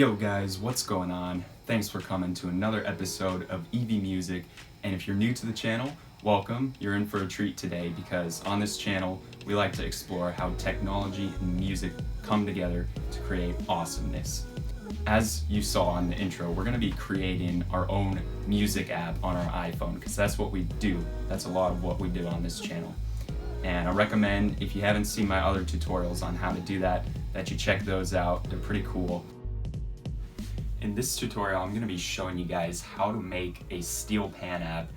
Yo guys, what's going on? Thanks for coming to another episode of EV Music, and if you're new to the channel, welcome. You're in for a treat today because on this channel we like to explore how technology and music come together to create awesomeness. As you saw in the intro, we're going to be creating our own music app on our iPhone because that's what we do. That's a lot of what we do on this channel. And I recommend, if you haven't seen my other tutorials on how to do that you check those out. They're pretty cool. In this tutorial, I'm going to be showing you guys how to make a steel pan app.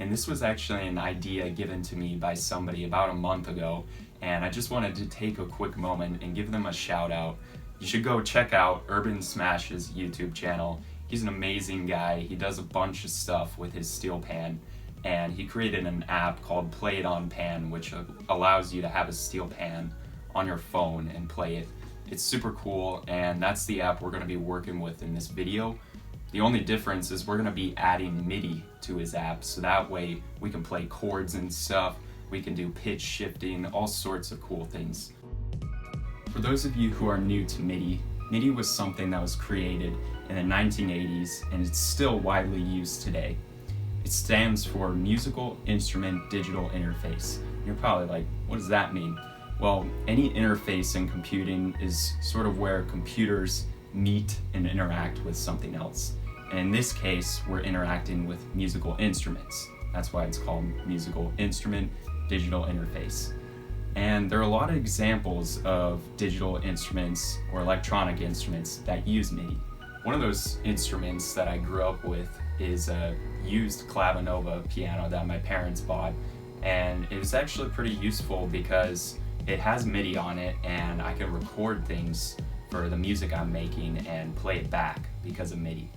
And this was actually an idea given to me by somebody about a month ago. And I just wanted to take a quick moment and give them a shout out. You should go check out Urban Smash's YouTube channel. He's an amazing guy. He does a bunch of stuff with his steel pan. And he created an app called Play It on Pan, which allows you to have a steel pan on your phone and play it. It's super cool, and that's the app we're going to be working with in this video. The only difference is we're going to be adding MIDI to his app, so that way we can play chords and stuff, we can do pitch shifting, all sorts of cool things. For those of you who are new to MIDI, MIDI was something that was created in the 1980s, and it's still widely used today. It stands for Musical Instrument Digital Interface. You're probably like, what does that mean? Well, any interface in computing is sort of where computers meet and interact with something else. And in this case, we're interacting with musical instruments. That's why it's called Musical Instrument Digital Interface. And there are a lot of examples of digital instruments or electronic instruments that use MIDI. One of those instruments that I grew up with is a used Clavinova piano that my parents bought. And it was actually pretty useful because it has MIDI on it, and I can record things for the music I'm making and play it back because of MIDI.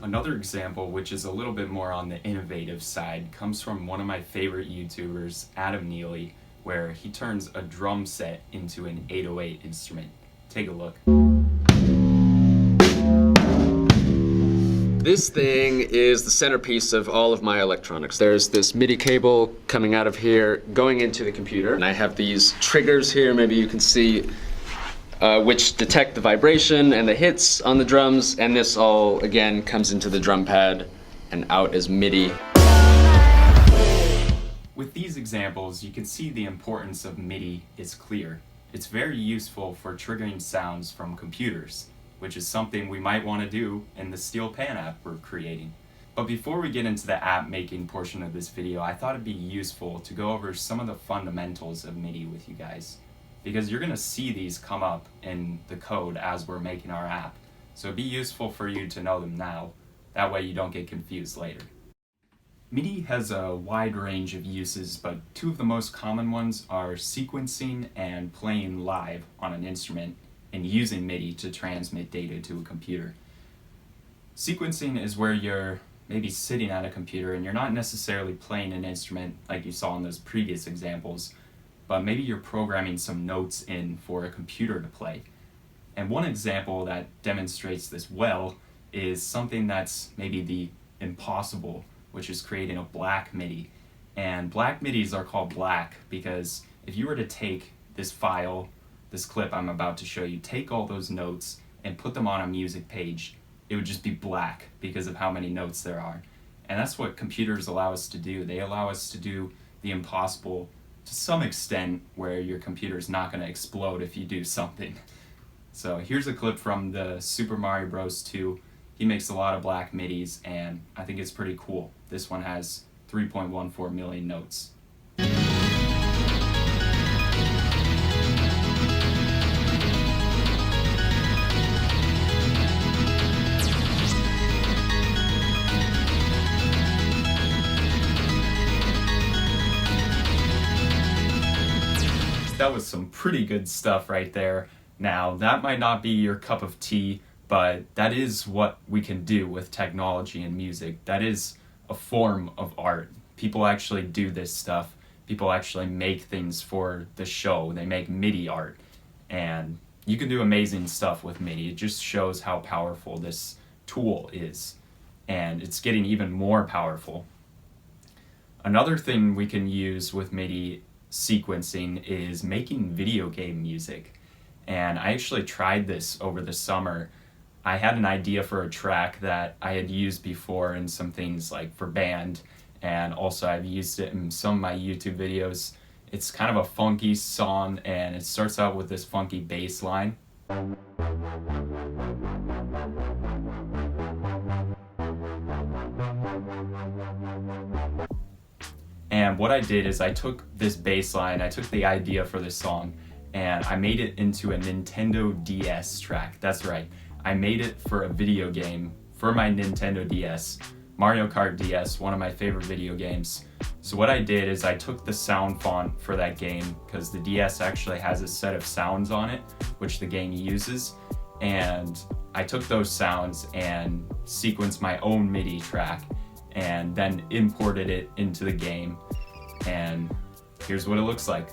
Another example, which is a little bit more on the innovative side, comes from one of my favorite YouTubers, Adam Neely, where he turns a drum set into an 808 instrument. Take a look. This thing is the centerpiece of all of my electronics. There's this MIDI cable coming out of here, going into the computer, and I have these triggers here, maybe you can see, which detect the vibration and the hits on the drums, and this all, again, comes into the drum pad and out as MIDI. With these examples, you can see the importance of MIDI is clear. It's very useful for triggering sounds from computers, which is something we might want to do in the steel pan app we're creating. But before we get into the app making portion of this video, I thought it'd be useful to go over some of the fundamentals of MIDI with you guys, because you're going to see these come up in the code as we're making our app. So it'd be useful for you to know them now. That way you don't get confused later. MIDI has a wide range of uses, but two of the most common ones are sequencing and playing live on an instrument and using MIDI to transmit data to a computer. Sequencing is where you're maybe sitting at a computer and you're not necessarily playing an instrument like you saw in those previous examples, but maybe you're programming some notes in for a computer to play. And one example that demonstrates this well is something that's maybe the impossible, which is creating a black MIDI. And black MIDIs are called black because if you were to take this file, this clip I'm about to show you, take all those notes and put them on a music page, it would just be black because of how many notes there are. And that's what computers allow us to do. They allow us to do the impossible to some extent, where your computer's not going to explode if you do something. So here's a clip from the Super Mario Bros. 2. He makes a lot of black MIDIs, and I think it's pretty cool. This one has 3.14 million notes. That was some pretty good stuff right there. Now, that might not be your cup of tea, but that is what we can do with technology and music. That is a form of art. people actually do this stuff. People actually make things for the show. They make MIDI art, and you can do amazing stuff with MIDI. It just shows how powerful this tool is, and it's getting even more powerful. Another thing we can use with MIDI sequencing is making video game music. And I actually tried this over the summer. I had an idea for a track that I had used before in some things like for band, and also I've used it in some of my YouTube videos. It's kind of a funky song, and it starts out with this funky bass line. And what I did is I took this bass line, I took the idea for this song, and I made it into a Nintendo DS track. That's right, I made it for a video game for my Nintendo DS, Mario Kart DS, one of my favorite video games. So what I did is I took the sound font for that game, because the DS actually has a set of sounds on it, which the game uses, and I took those sounds and sequenced my own MIDI track, and then imported it into the game, and here's what it looks like.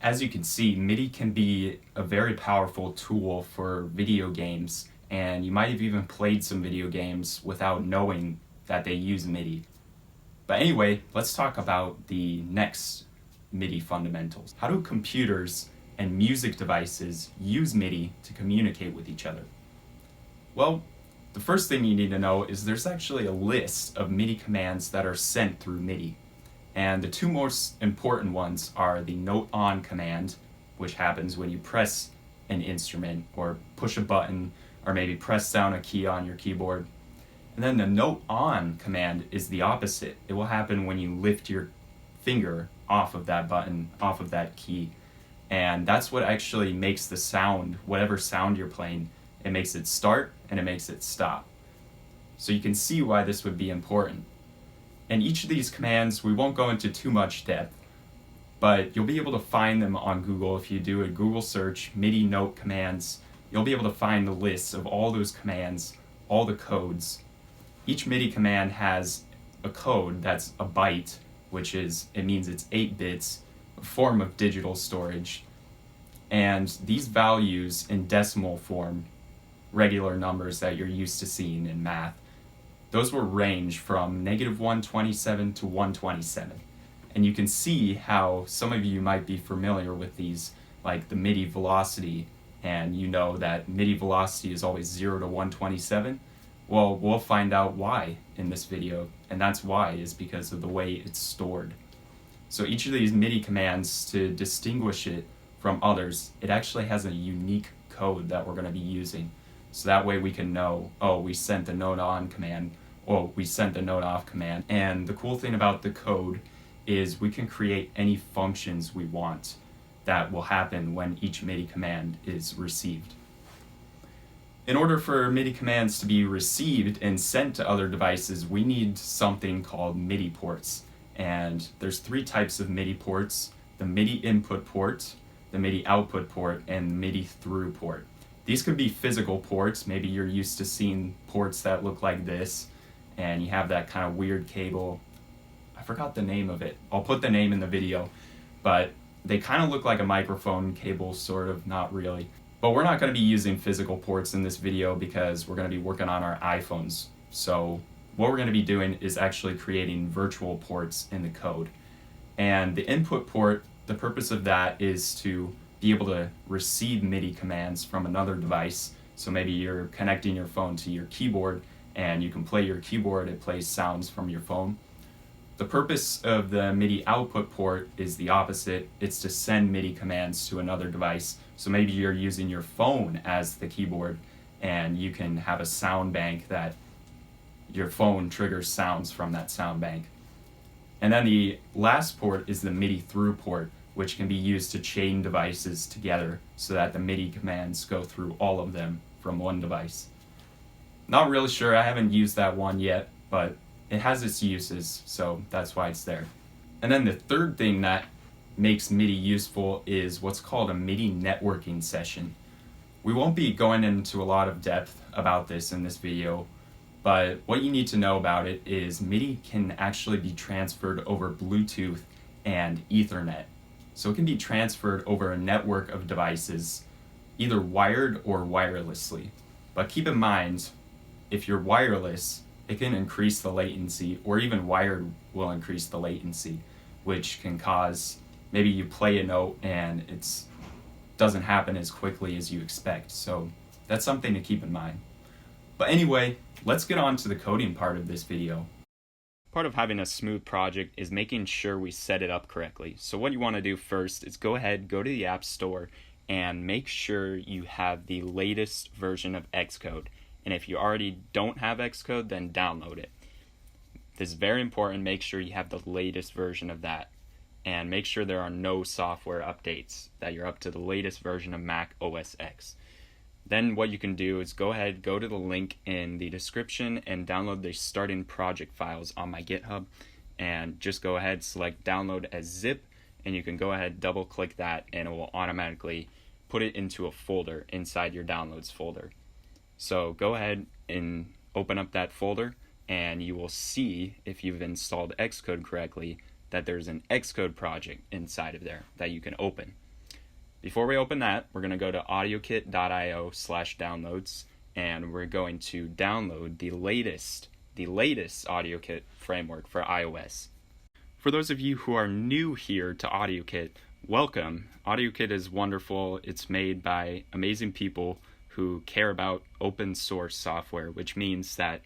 As you can see, MIDI can be a very powerful tool for video games, and you might have even played some video games without knowing that they use MIDI. But anyway, let's talk about the next MIDI fundamentals. How do computers and music devices use MIDI to communicate with each other? Well, the first thing you need to know is there's actually a list of MIDI commands that are sent through MIDI. And the two most important ones are the note on command, which happens when you press an instrument or push a button or maybe press down a key on your keyboard. And then the note on command is the opposite. It will happen when you lift your finger off of that button, off of that key. And that's what actually makes the sound, whatever sound you're playing, it makes it start and it makes it stop. So you can see why this would be important. And each of these commands, we won't go into too much depth, but you'll be able to find them on Google. If you do a Google search, MIDI note commands, you'll be able to find the lists of all those commands, all the codes. Each MIDI command has a code that's a byte, which is, it means it's 8 bits, a form of digital storage. And these values in decimal form, regular numbers that you're used to seeing in math, those will range from -127 to 127. And you can see how some of you might be familiar with these, like the MIDI velocity, and you know that MIDI velocity is always 0 to 127. Well, we'll find out why in this video, and that's why is because of the way it's stored. So each of these MIDI commands, to distinguish it from others, it actually has a unique code that we're going to be using. So that way we can know, oh, we sent the note on command, or we sent the note off command. And the cool thing about the code is we can create any functions we want that will happen when each MIDI command is received. In order for MIDI commands to be received and sent to other devices, we need something called MIDI ports. And there's 3 types of MIDI ports: the MIDI input port, the MIDI output port, and the MIDI through port. These could be physical ports. Maybe you're used to seeing ports that look like this, and you have that kind of weird cable. I forgot the name of it. I'll put the name in the video, but they kind of look like a microphone cable, sort of, not really. But we're not going to be using physical ports in this video because we're going to be working on our iPhones. So what we're going to be doing is actually creating virtual ports in the code. And the input port, the purpose of that is to be able to receive MIDI commands from another device. So maybe you're connecting your phone to your keyboard and you can play your keyboard, it plays sounds from your phone. The purpose of the MIDI output port is the opposite. It's to send MIDI commands to another device. So maybe you're using your phone as the keyboard, and you can have a sound bank that your phone triggers sounds from that sound bank. And then the last port is the MIDI through port, which can be used to chain devices together so that the MIDI commands go through all of them from one device. Not really sure, I haven't used that one yet, but it has its uses, so that's why it's there. And then the third thing that makes MIDI useful is what's called a MIDI networking session. We won't be going into a lot of depth about this in this video, but what you need to know about it is MIDI can actually be transferred over Bluetooth and Ethernet. So it can be transferred over a network of devices, either wired or wirelessly. But keep in mind, if you're wireless, it can increase the latency, or even wired will increase the latency, which can cause maybe you play a note and it doesn't happen as quickly as you expect. So that's something to keep in mind. But anyway, let's get on to the coding part of this video. Part of having a smooth project is making sure we set it up correctly. So what you want to do first is go to the App Store and make sure you have the latest version of Xcode. And if you already don't have Xcode, then download it. This is very important. Make sure you have the latest version of that. And make sure there are no software updates, that you're up to the latest version of Mac OS X. Then what you can do is go to the link in the description and download the starting project files on my GitHub. And just go ahead, select download as zip, and you can go ahead, double click that, and it will automatically put it into a folder inside your downloads folder. So go ahead and open up that folder, and you will see, if you've installed Xcode correctly, that there's an Xcode project inside of there that you can open. Before we open that, we're going to go to audiokit.io/downloads, and we're going to download the latest AudioKit framework for iOS. For those of you who are new here to AudioKit, welcome. AudioKit is wonderful. It's made by amazing people who care about open source software, which means that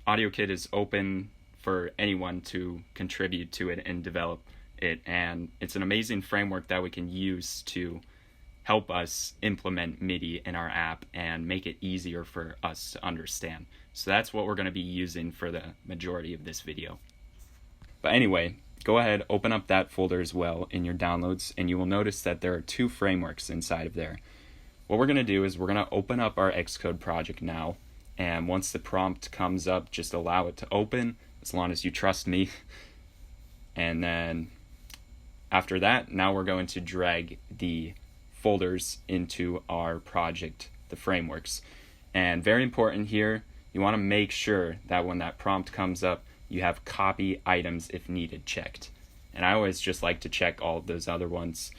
AudioKit is open for anyone to contribute to it and develop it. And it's an amazing framework that we can use to help us implement MIDI in our app and make it easier for us to understand. So that's what we're going to be using for the majority of this video. But anyway, go ahead, open up that folder as well in your downloads, and you will notice that there are two frameworks inside of there. What we're going to do is we're going to open up our Xcode project now, and once the prompt comes up, just allow it to open, as long as you trust me. And then after that, now we're going to drag the folders into our project, the frameworks. And very important here, you want to make sure that when that prompt comes up, you have copy items if needed checked. And I always just like to check all of those other ones.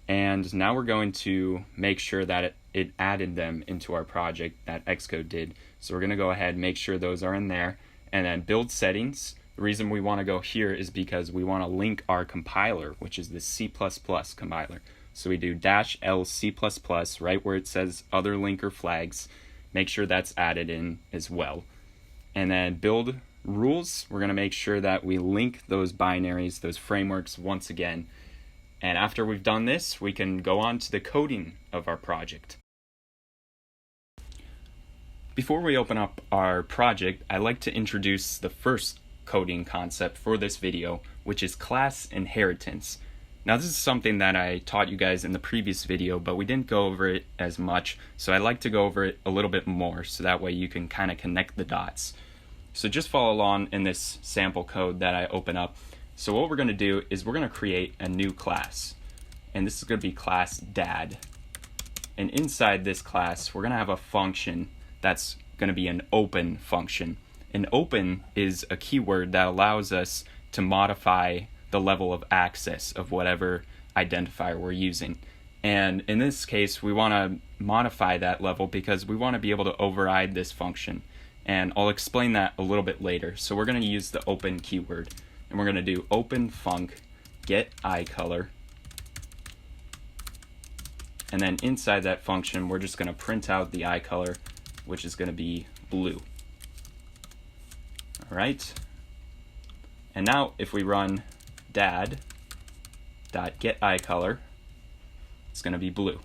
And now we're going to make sure that it added them into our project that Xcode did. So we're going to go ahead and make sure those are in there. And then build settings. The reason we want to go here is because we want to link our compiler, which is the C++ compiler. So we do -L C++ right where it says other linker flags. Make sure that's added in as well. And then build rules. We're going to make sure that we link those binaries, those frameworks once again. And after we've done this, we can go on to the coding of our project. Before we open up our project, I'd like to introduce the first coding concept for this video, which is class inheritance. Now this is something that I taught you guys in the previous video, but we didn't go over it as much, so I'd like to go over it a little bit more, so that way you can kind of connect the dots. So just follow along in this sample code that I open up. So what we're going to do is we're going to create a new class, and this is going to be class dad. And inside this class, we're going to have a function that's going to be an open function. An open is a keyword that allows us to modify the level of access of whatever identifier we're using. And in this case, we want to modify that level because we want to be able to override this function. And I'll explain that a little bit later. So we're going to use the open keyword. And we're going to do open func get eye color. And then inside that function, we're just going to print out the eye color, which is going to be blue. All right. And now if we run dad.getEyeColor, it's going to be blue.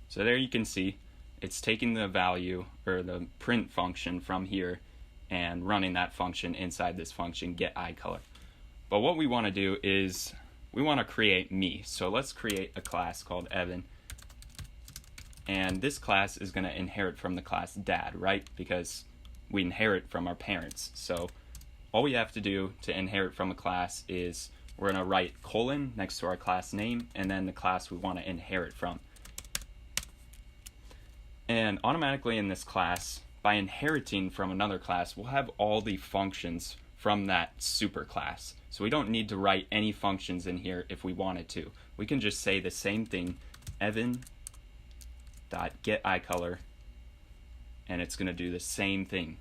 So there you can see it's taking the value or the print function from here and running that function inside this function getEyeColor. But what we want to do is we want to create me. So let's create a class called Evan. And this class is going to inherit from the class dad, right? Because we inherit from our parents. So all we have to do to inherit from a class is we're going to write colon next to our class name and then the class we want to inherit from. And automatically in this class, by inheriting from another class, we'll have all the functions from that superclass. So we don't need to write any functions in here if we wanted to. We can just say the same thing, Evan.getEyeColor, and it's going to do the same thing.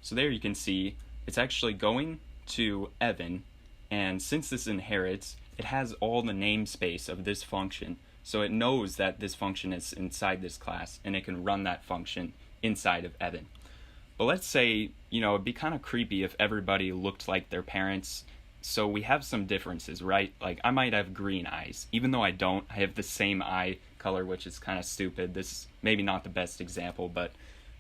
So there you can see it's actually going to Evan, and since this inherits, it has all the namespace of this function. So it knows that this function is inside this class, and it can run that function inside of Evan. But let's say, it'd be kind of creepy if everybody looked like their parents. So we have some differences, right? Like I might have green eyes, even though I don't. I have the same eye color, which is kind of stupid. This is maybe not the best example, but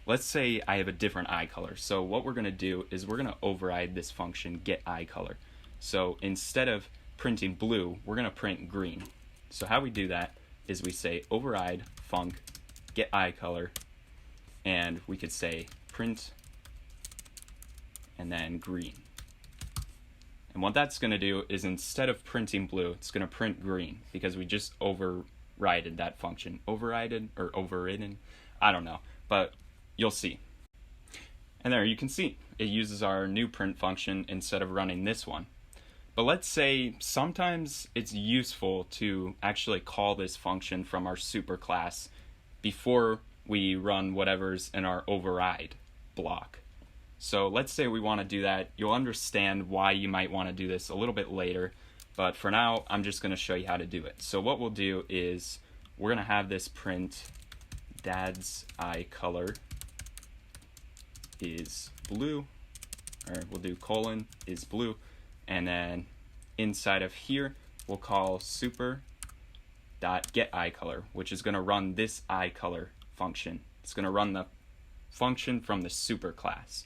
let's say I have a different eye color. So what we're going to do is we're going to override this function getEyeColor. So instead of printing blue, we're going to print green. So how we do that is we say override func getEyeColor, and we could say print and then green. And what that's going to do is instead of printing blue, it's going to print green because we just overrided that function. Overridden or overridden, I don't know, but you'll see. And there you can see it uses our new print function instead of running this one. But let's say sometimes it's useful to actually call this function from our superclass before we run whatever's in our override block. So let's say we want to do that. You'll understand why you might want to do this a little bit later, but for now I'm just going to show you how to do it. So what we'll do is we're going to have this print dad's eye color is blue, or we'll do colon is blue, and then inside of here we'll call super.getEyeColor, which is going to run this eye color function. It's going to run the function from the super class.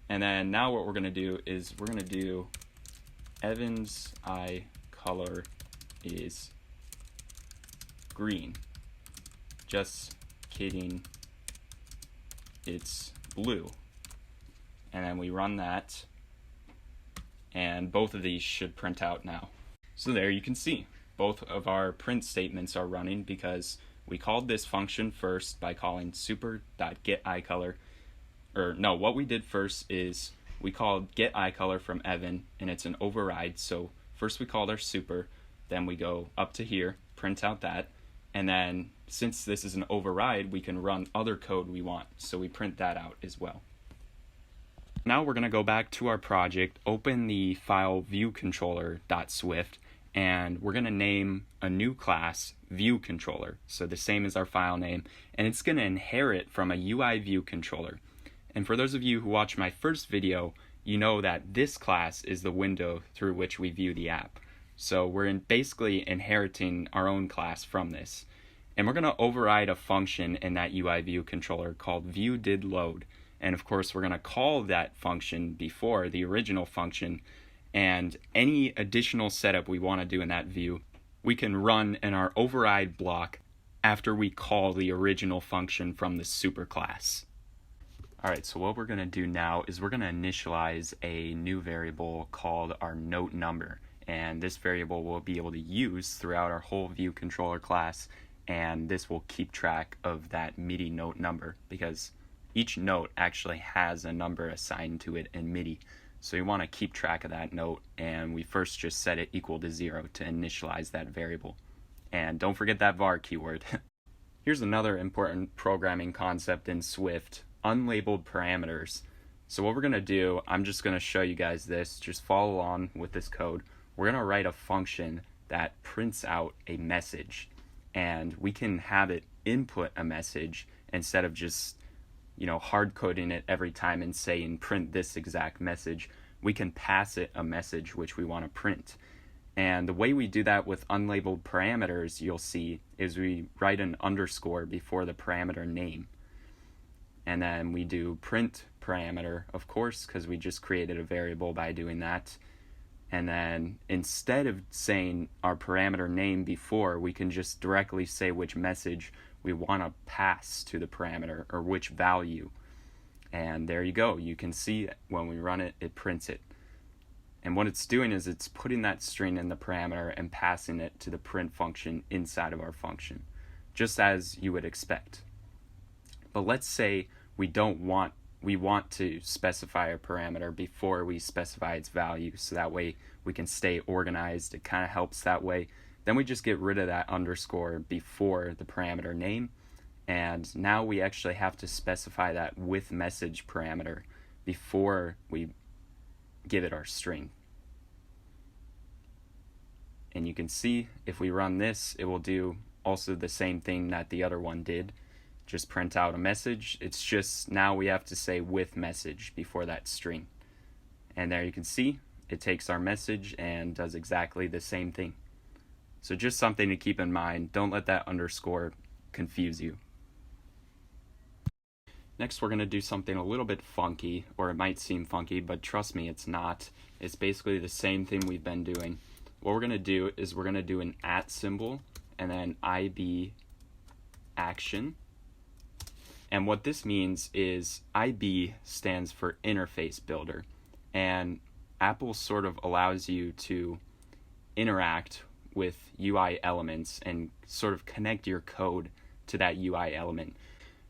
And then now what we're going to do is we're going to do Evan's eye color is green. Just kidding, it's blue. And then we run that, and both of these should print out now. So there you can see both of our print statements are running because we called this function first by calling super.getEyeColor. Or no, what we did first is we called getEyeColor from Evan, and it's an override. So first we called our super, then we go up to here, print out that, and then since this is an override, we can run other code we want. So we print that out as well. Now we're going to go back to our project, open the file viewController.swift, and we're going to name a new class viewController. So the same as our file name, and it's going to inherit from a UI viewController. And for those of you who watched my first video, you know that this class is the window through which we view the app. So we're basically inheriting our own class from this. And we're going to override a function in that UI viewController called viewDidLoad. And of course, we're going to call that function before the original function. And any additional setup we want to do in that view, we can run in our override block after we call the original function from the superclass. Alright, so what we're going to do now is we're going to initialize a new variable called our note number. And this variable we'll be able to use throughout our whole viewController class, and this will keep track of that MIDI note number because each note actually has a number assigned to it in MIDI. So you want to keep track of that note, and we first just set it equal to 0 to initialize that variable. And don't forget that var keyword. Here's another important programming concept in Swift: unlabeled parameters. So what we're going to do, I'm just going to show you guys this, just follow along with this code. We're going to write a function that prints out a message, and we can have it input a message instead of just hard coding it every time and saying print this exact message. We can pass it a message which we want to print. And the way we do that with unlabeled parameters, you'll see, is we write an underscore before the parameter name. And then we do print parameter, of course, because we just created a variable by doing that. And then instead of saying our parameter name before, we can just directly say which message we want to pass to the parameter, or which value. And there you go. You can see when we run it, it prints it. And what it's doing is it's putting that string in the parameter and passing it to the print function inside of our function, just as you would expect. But let's say we want to specify a parameter before we specify its value, so that way we can stay organized. It kind of helps that way. Then we just get rid of that underscore before the parameter name, and now we actually have to specify that with message parameter before we give it our string. And you can see if we run this, it will do also the same thing that the other one did. Just print out a message. It's just now we have to say with message before that string. And there you can see it takes our message and does exactly the same thing. So just something to keep in mind. Don't let that underscore confuse you. Next, we're going to do something a little bit funky, or it might seem funky, but trust me, it's not. It's basically the same thing we've been doing. What we're going to do is we're going to do an @ symbol and then IB action. And what this means is IB stands for Interface Builder. And Apple sort of allows you to interact with UI elements and sort of connect your code to that UI element.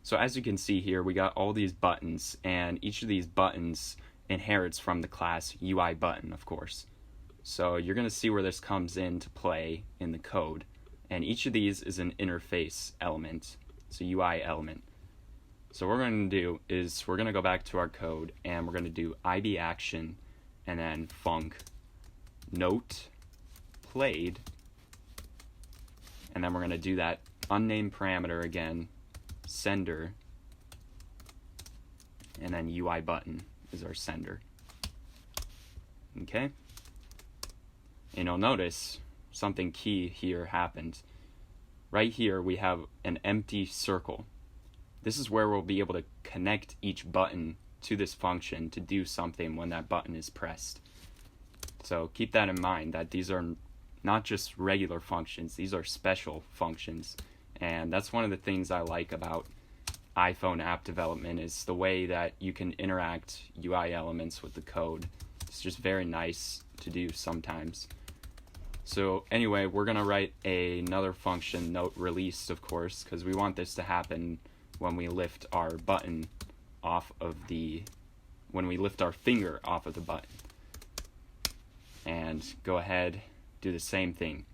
So as you can see here, we got all these buttons, and each of these buttons inherits from the class UI button, of course. So you're going to see where this comes into play in the code. And each of these is an interface element. It's a UI element. So what we're going to do is we're going to go back to our code, and we're going to do IB action and then func note played, and then we're going to do that unnamed parameter again, sender, and then UI button is our sender. Okay? And you'll notice something key here happened. Right here we have an empty circle. This is where we'll be able to connect each button to this function to do something when that button is pressed. So keep that in mind, that these are not just regular functions, these are special functions. And that's one of the things I like about iPhone app development, is the way that you can interact UI elements with the code. It's just very nice to do sometimes. So anyway, we're going to write another function, note released, of course, because we want this to happen when we lift our button off of when we lift our finger off of the button. And go ahead, do the same thing.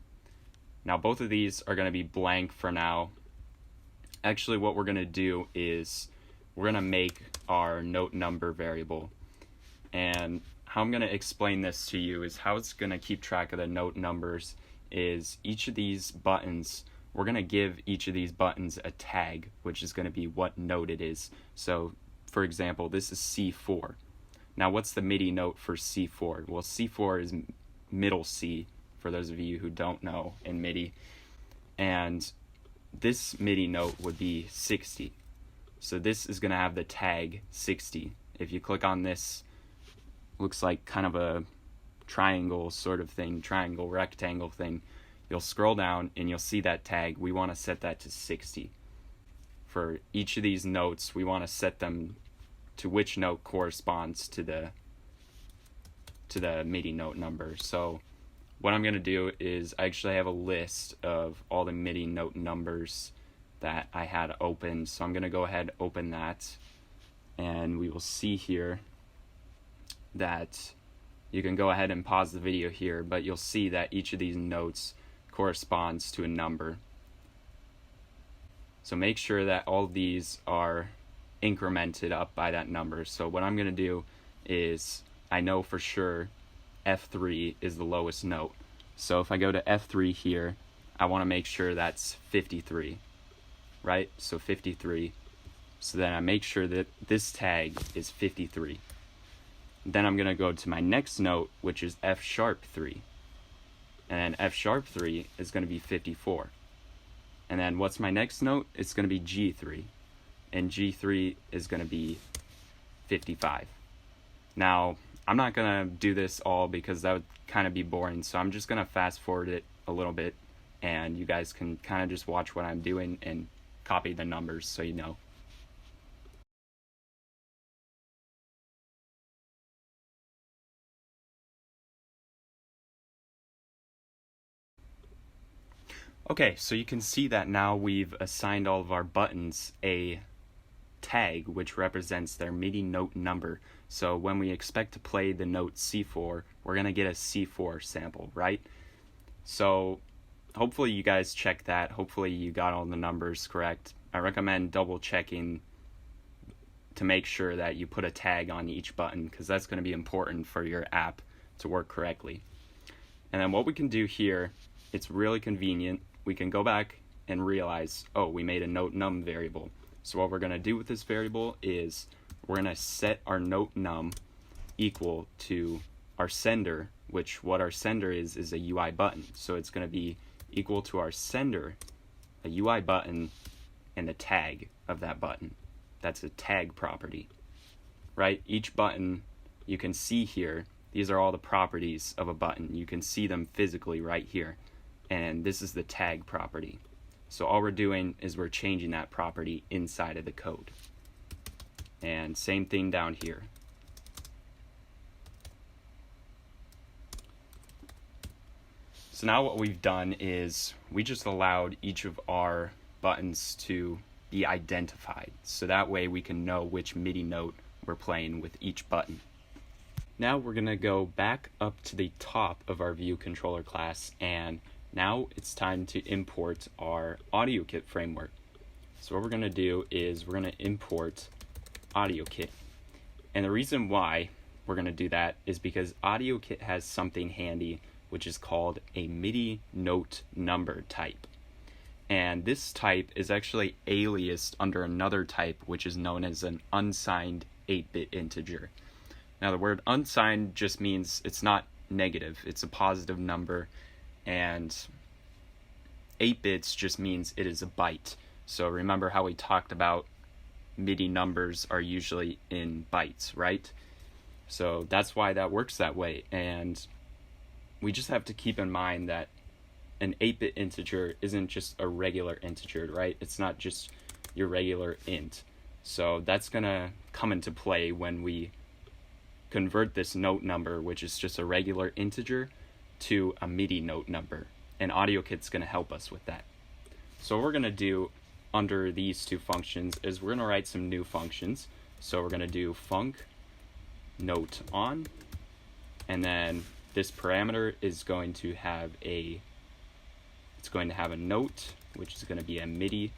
Now both of these are going to be blank for now. Actually, what we're going to do is we're going to make our note number variable. And how I'm going to explain this to you is how it's going to keep track of the note numbers is each of these buttons, we're going to give each of these buttons a tag, which is going to be what note it is. So, for example, this is C4. Now, what's the MIDI note for C4? Well, C4 is middle C, for those of you who don't know in MIDI. And this MIDI note would be 60. So this is going to have the tag 60. If you click on this, looks like kind of a triangle sort of thing, triangle rectangle thing. You'll scroll down and you'll see that tag. We want to set that to 60. For each of these notes, we want to set them to which note corresponds to the MIDI note number. So what I'm going to do is I actually have a list of all the MIDI note numbers that I had open. So I'm going to go ahead and open that, and we will see here that you can go ahead and pause the video here, but you'll see that each of these notes corresponds to a number. So make sure that all of these are incremented up by that number. So what I'm going to do is, I know for sure F3 is the lowest note. So if I go to F3 here, I want to make sure that's 53, right? So 53. So then I make sure that this tag is 53. Then I'm going to go to my next note, which is F#3. And then F#3 is going to be 54. And then what's my next note? It's going to be G3. And G3 is going to be 55. Now, I'm not going to do this all because that would kind of be boring, so I'm just going to fast forward it a little bit, and you guys can kind of just watch what I'm doing and copy the numbers so you know. Okay, so you can see that now we've assigned all of our buttons a tag which represents their MIDI note number. So when we expect to play the note C4, we're going to get a C4 sample, right? So hopefully you guys check that. Hopefully you got all the numbers correct. I recommend double checking to make sure that you put a tag on each button, because that's going to be important for your app to work correctly. And then what we can do here, it's really convenient. We can go back and realize, oh, we made a note num variable. So what we're going to do with this variable is we're going to set our note num equal to our sender, which what our sender is a UI button. So it's going to be equal to our sender, a UI button, and the tag of that button. That's a tag property, right? Each button you can see here, these are all the properties of a button. You can see them physically right here. And this is the tag property. So all we're doing is we're changing that property inside of the code. And same thing down here. So now what we've done is we just allowed each of our buttons to be identified. So that way we can know which MIDI note we're playing with each button. Now we're going to go back up to the top of our view controller class, and now it's time to import our AudioKit framework. So what we're going to do is we're going to import AudioKit. And the reason why we're going to do that is because AudioKit has something handy which is called a MIDI note number type. And this type is actually aliased under another type which is known as an unsigned 8-bit integer. Now the word unsigned just means it's not negative, it's a positive number, and 8 bits just means it is a byte. So remember how we talked about MIDI numbers are usually in bytes, right? So that's why that works that way. And we just have to keep in mind that an 8-bit integer isn't just a regular integer, right? It's not just your regular int. So that's gonna come into play when we convert this note number, which is just a regular integer, to a MIDI note number. And AudioKit's gonna help us with that. So what we're gonna do under these two functions is we're gonna write some new functions. So we're gonna do func note on, and then this parameter is going to have a note, which is going to be a MIDI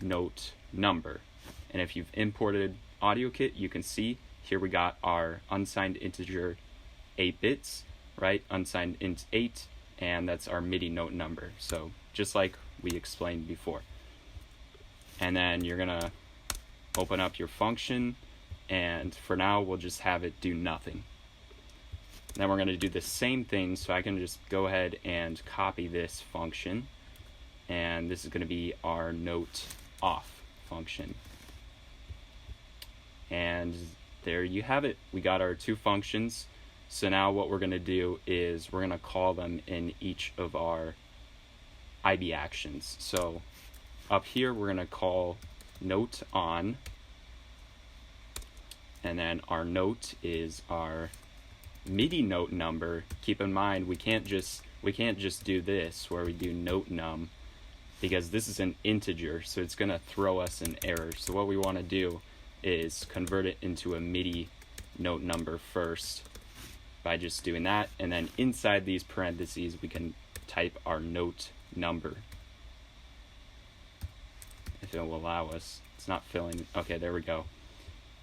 note number. And if you've imported AudioKit, you can see here we got our unsigned integer 8 bits, right? Unsigned int 8, and that's our MIDI note number. So just like we explained before. And then you're going to open up your function, and for now we'll just have it do nothing. Then we're going to do the same thing, so I can just go ahead and copy this function, and this is going to be our note off function. And there you have it. We got our two functions. So now what we're going to do is we're going to call them in each of our IB actions. So up here we're going to call note on, and then our note is our MIDI note number. Keep in mind we can't just do this where we do note num, because this is an integer, so it's going to throw us an error. So what we want to do is convert it into a MIDI note number first by just doing that, and then inside these parentheses we can type our note number if it will allow us. It's not filling. Okay, there we go.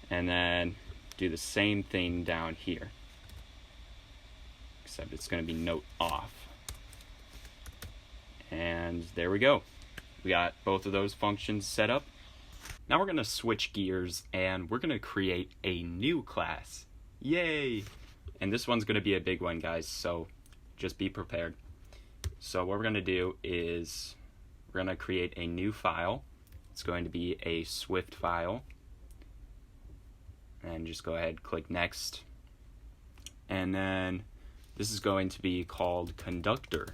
And then do the same thing down here, except it's going to be note off. And there we go. We got both of those functions set up. Now we're going to switch gears and we're going to create a new class. Yay! And this one's going to be a big one, guys, so just be prepared. So what we're going to do is we're going to create a new file. It's going to be a Swift file. And just go ahead, click next. And then this is going to be called conductor.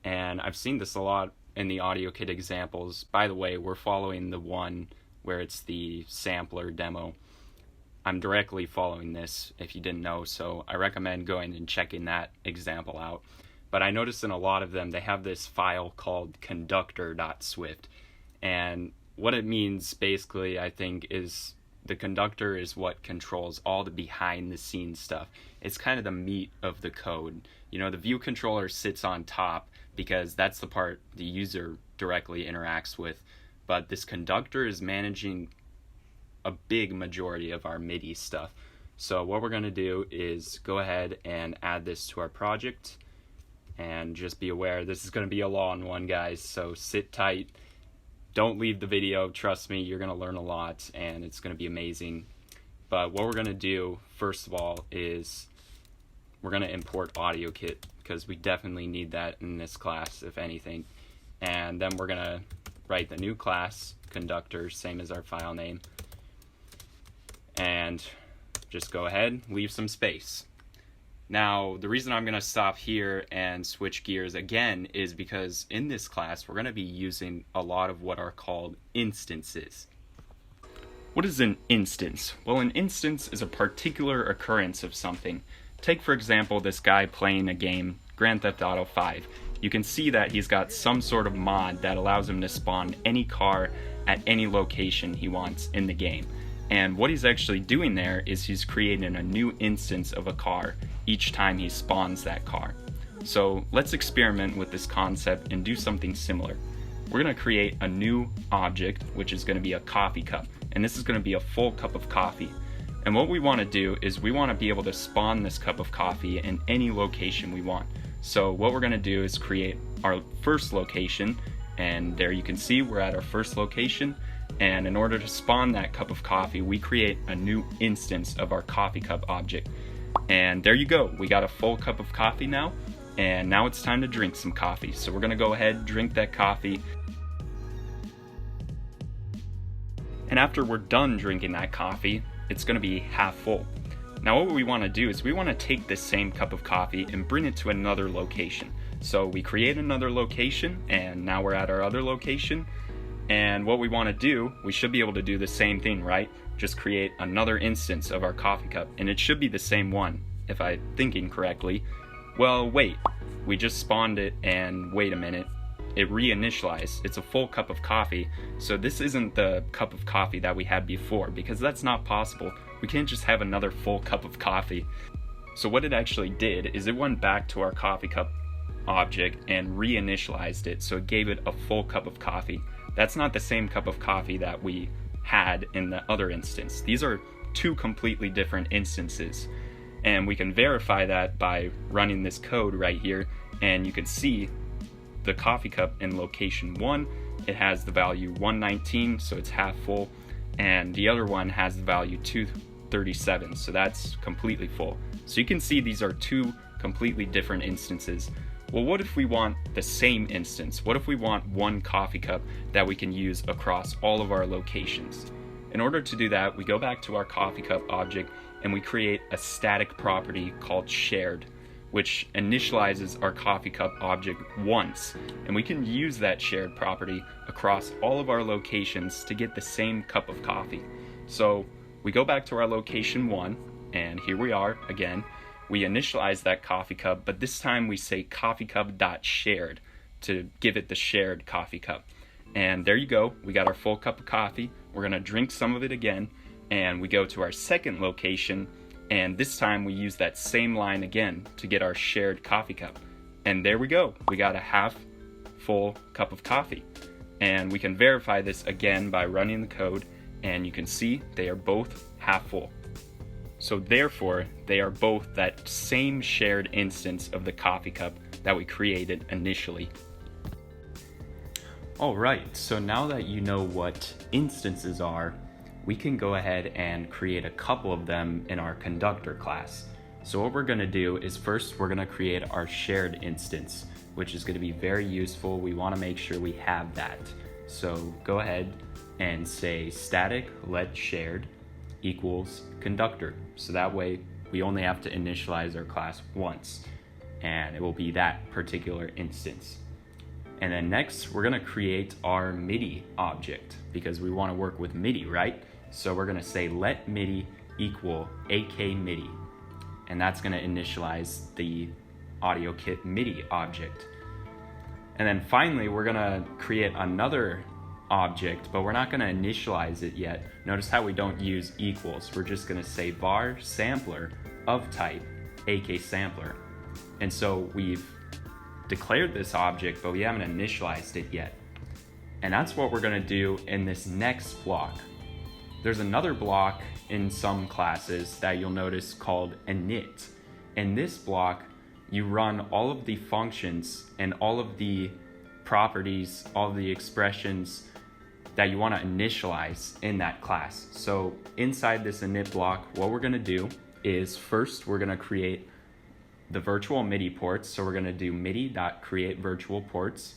And I've seen this a lot in the AudioKit examples. By the way, we're following the one where it's the sampler demo. I'm directly following this, if you didn't know, so I recommend going and checking that example out. But I noticed in a lot of them, they have this file called conductor.swift. And what it means, basically, I think, is the conductor is what controls all the behind-the-scenes stuff. It's kind of the meat of the code. You know, the view controller sits on top because that's the part the user directly interacts with. But this conductor is managing a big majority of our MIDI stuff. So what we're going to do is go ahead and add this to our project. And just be aware, this is going to be a long one, guys, so sit tight. Don't leave the video. Trust me, you're going to learn a lot, and it's going to be amazing. But what we're going to do, first of all, is we're going to import AudioKit, because we definitely need that in this class, if anything. And then we're going to write the new class, conductor, same as our file name. And just go ahead, leave some space. Now, the reason I'm going to stop here and switch gears again is because in this class, we're going to be using a lot of what are called instances. What is an instance? Well, an instance is a particular occurrence of something. Take, for example, this guy playing a game, Grand Theft Auto 5. You can see that he's got some sort of mod that allows him to spawn any car at any location he wants in the game. And what he's actually doing there is he's creating a new instance of a car each time he spawns that car. So let's experiment with this concept and do something similar. We're going to create a new object, which is going to be a coffee cup. And this is going to be a full cup of coffee. And what we want to do is we want to be able to spawn this cup of coffee in any location we want. So what we're going to do is create our first location. And there you can see we're at our first location. And in order to spawn that cup of coffee, we create a new instance of our coffee cup object. And there you go, we got a full cup of coffee now, and now it's time to drink some coffee. So we're gonna go ahead, drink that coffee. And after we're done drinking that coffee, it's gonna be half full. Now what we wanna do is we wanna take this same cup of coffee and bring it to another location. So we create another location, and now we're at our other location. And what we want to do, we should be able to do the same thing, right? Just create another instance of our coffee cup, and it should be the same one, if I'm thinking correctly. Well, wait, we just spawned it, and wait a minute, it reinitialized. It's a full cup of coffee, so this isn't the cup of coffee that we had before, because that's not possible. We can't just have another full cup of coffee. So what it actually did is it went back to our coffee cup object and reinitialized it, so it gave it a full cup of coffee. That's not the same cup of coffee that we had in the other instance. These are two completely different instances. And we can verify that by running this code right here. And you can see the coffee cup in location 1, it has the value 119, so it's half full. And the other one has the value 237, so that's completely full. So you can see these are two completely different instances. Well, what if we want the same instance? What if we want one coffee cup that we can use across all of our locations? In order to do that, we go back to our coffee cup object and we create a static property called shared, which initializes our coffee cup object once. And we can use that shared property across all of our locations to get the same cup of coffee. So we go back to our location 1, and here we are again. We initialize that coffee cup, but this time we say coffee cup.shared to give it the shared coffee cup. And there you go, we got our full cup of coffee. We're gonna drink some of it again, and we go to our second location, and this time we use that same line again to get our shared coffee cup. And there we go, we got a half full cup of coffee. And we can verify this again by running the code, and you can see they are both half full. So therefore, they are both that same shared instance of the coffee cup that we created initially. All right, so now that you know what instances are, we can go ahead and create a couple of them in our conductor class. So what we're going to do is first we're going to create our shared instance, which is going to be very useful. We want to make sure we have that. So go ahead and say static let shared equals conductor. So that way we only have to initialize our class once, and it will be that particular instance. And then next, we're gonna create our MIDI object because we wanna work with MIDI, right? So we're gonna say let MIDI equal AK MIDI. And that's gonna initialize the AudioKit MIDI object. And then finally, we're gonna create another object, but we're not gonna initialize it yet. Notice how we don't use equals. We're just gonna say var sampler of type AK sampler. And so we've declared this object, but we haven't initialized it yet. And that's what we're gonna do in this next block. There's another block in some classes that you'll notice called init. In this block, you run all of the functions and all of the properties, all of the expressions that you wanna initialize in that class. So inside this init block, what we're gonna do is first we're gonna create the virtual MIDI ports. So we're gonna do MIDI.create virtual ports.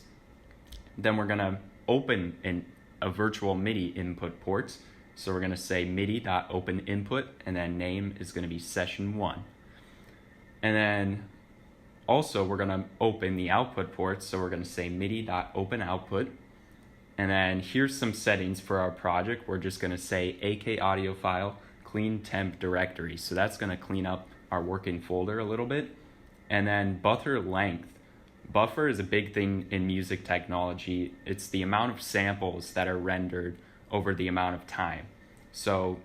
Then we're gonna open a virtual MIDI input port. So we're gonna say MIDI.open input, and then name is gonna be session 1. And then also we're gonna open the output port. So we're gonna say MIDI.open output. And then here's some settings for our project. We're just gonna say AK audio file, clean temp directory. So that's gonna clean up our working folder a little bit. And then buffer length. Buffer is a big thing in music technology. It's the amount of samples that are rendered over the amount of time. So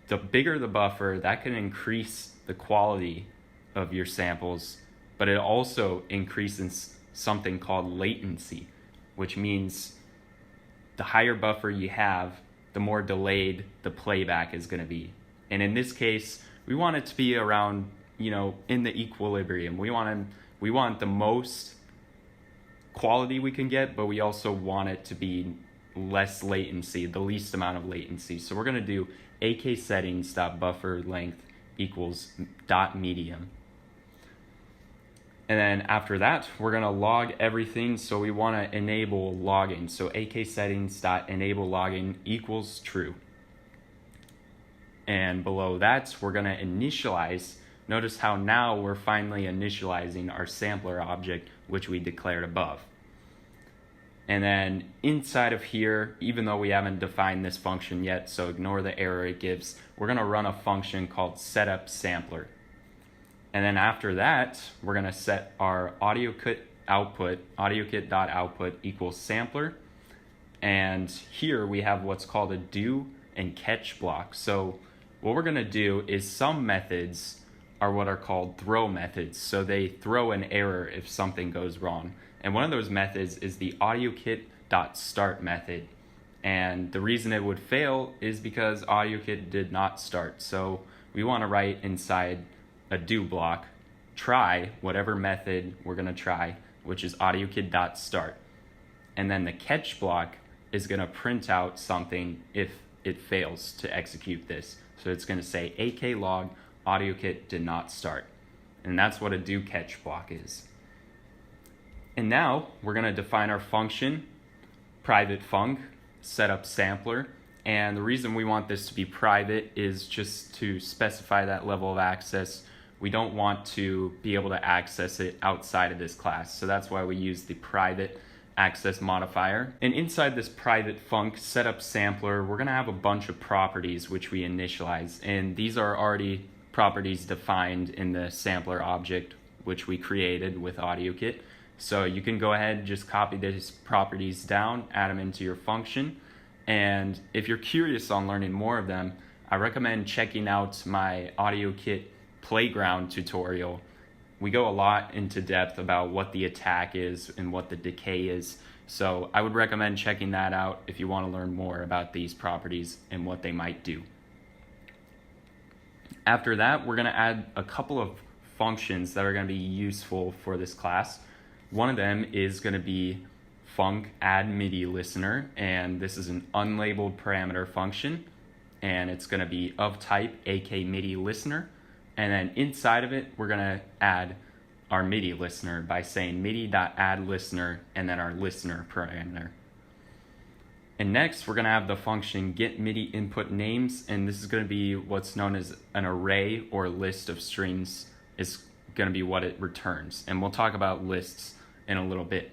the bigger the buffer, that can increase the quality of your samples, but it also increases something called latency, which means the higher buffer you have, the more delayed the playback is going to be. And in this case, we want it to be around, in the equilibrium. We want the most quality we can get, but we also want it to be less latency, the least amount of latency. So we're going to do AK settings.buffer length equals .medium. And then after that, we're going to log everything. So we want to enable logging. So AK settings.enable logging equals true. And below that, we're going to initialize. Notice how now we're finally initializing our sampler object, which we declared above. And then inside of here, even though we haven't defined this function yet, so ignore the error it gives, we're going to run a function called setup sampler. And then after that, we're going to set our AudioKit output, AudioKit.output equals sampler. And here we have what's called a do and catch block. So what we're going to do is some methods are what are called throw methods. So they throw an error if something goes wrong. And one of those methods is the AudioKit.start method. And the reason it would fail is because AudioKit did not start. So we want to write inside a do block, try whatever method we're going to try, which is AudioKit.start. And then the catch block is going to print out something if it fails to execute this. So it's going to say AK log AudioKit did not start. And that's what a do catch block is. And now we're going to define our function, private func, setup sampler. And the reason we want this to be private is just to specify that level of access. We don't want to be able to access it outside of this class. So that's why we use the private access modifier. And inside this private func setup sampler, we're going to have a bunch of properties which we initialize. And these are already properties defined in the sampler object which we created with AudioKit. So you can go ahead and just copy these properties down, add them into your function. And if you're curious on learning more of them, I recommend checking out my AudioKit playground tutorial. We go a lot into depth about what the attack is and what the decay is. So I would recommend checking that out if you want to learn more about these properties and what they might do. After that, we're going to add a couple of functions that are going to be useful for this class. One of them is going to be func add MIDI listener, and this is an unlabeled parameter function, and it's going to be of type AK MIDI listener, and then inside of it we're going to add our MIDI listener by saying MIDI.addListener and then our listener parameter. And next we're going to have the function get MIDI input names, and this is going to be what's known as an array or list of strings is going to be what it returns, and we'll talk about lists in a little bit.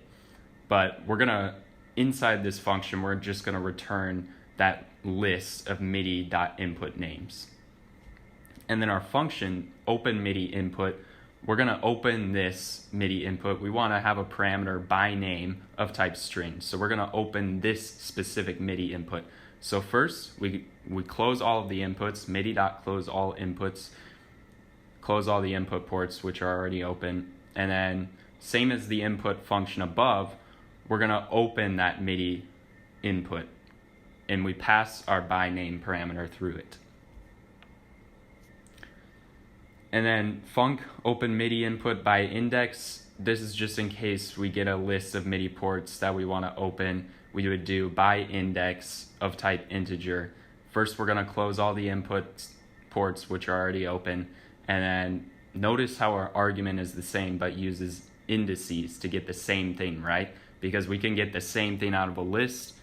But we're going to, inside this function, we're just going to return that list of MIDI.input names. And then our function, open MIDI input, we're going to open this MIDI input. We want to have a parameter by name of type string. So we're going to open this specific MIDI input. So first, we close all of the inputs, MIDI.close all inputs, close all the input ports, which are already open. And then, same as the input function above, we're going to open that MIDI input, and we pass our by name parameter through it. And then func open MIDI input by index. This is just in case we get a list of MIDI ports that we want to open. We would do by index of type integer. First, we're going to close all the input ports, which are already open. And then notice how our argument is the same, but uses indices to get the same thing, right? Because we can get the same thing out of a list.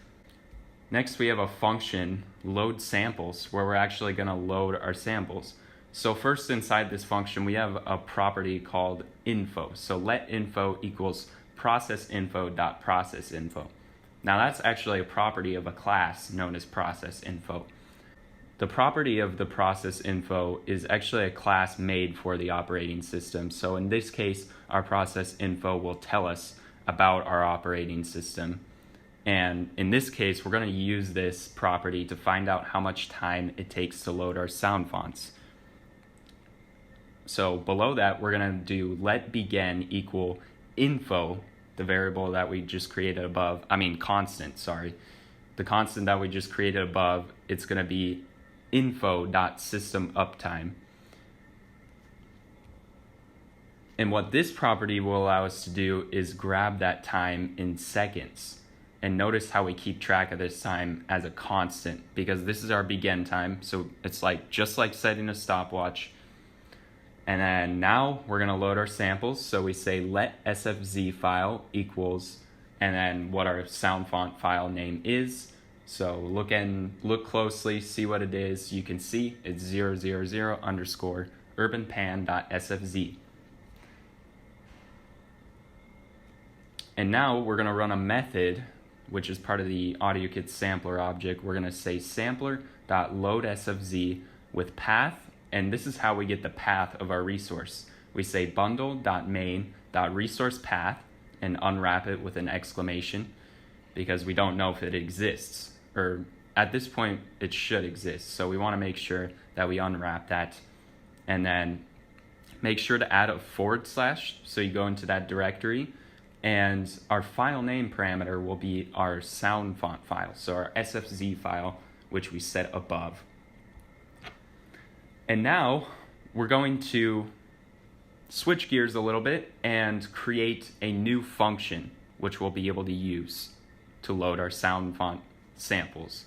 Next, we have a function, load samples, where we're actually going to load our samples. So first, inside this function, we have a property called info. So let info equals processinfo.processinfo. Now that's actually a property of a class known as processinfo. The property of the process info is actually a class made for the operating system. So in this case, our process info will tell us about our operating system. And in this case, we're going to use this property to find out how much time it takes to load our sound fonts. So below that, we're going to do let begin equal info, the variable that we just created above, constant, sorry. The constant that we just created above, it's going to be info.systemUptime. And what this property will allow us to do is grab that time in seconds. And notice how we keep track of this time as a constant, because this is our begin time. So it's just like setting a stopwatch. And then now we're going to load our samples. So we say let sfz file equals, and then what our sound font file name is. So look closely, see what it is. You can see it's 000_urbanpan.sfz. And now we're going to run a method, which is part of the AudioKit sampler object. We're going to say sampler.loadSFZ with path, and this is how we get the path of our resource. We say bundle.main.resourcePath and unwrap it with an exclamation, because we don't know if it exists, or at this point it should exist. So we want to make sure that we unwrap that, and then make sure to add a // so you go into that directory. And our file name parameter will be our sound font file, so our SFZ file, which we set above. And now we're going to switch gears a little bit and create a new function, which we'll be able to use to load our sound font samples.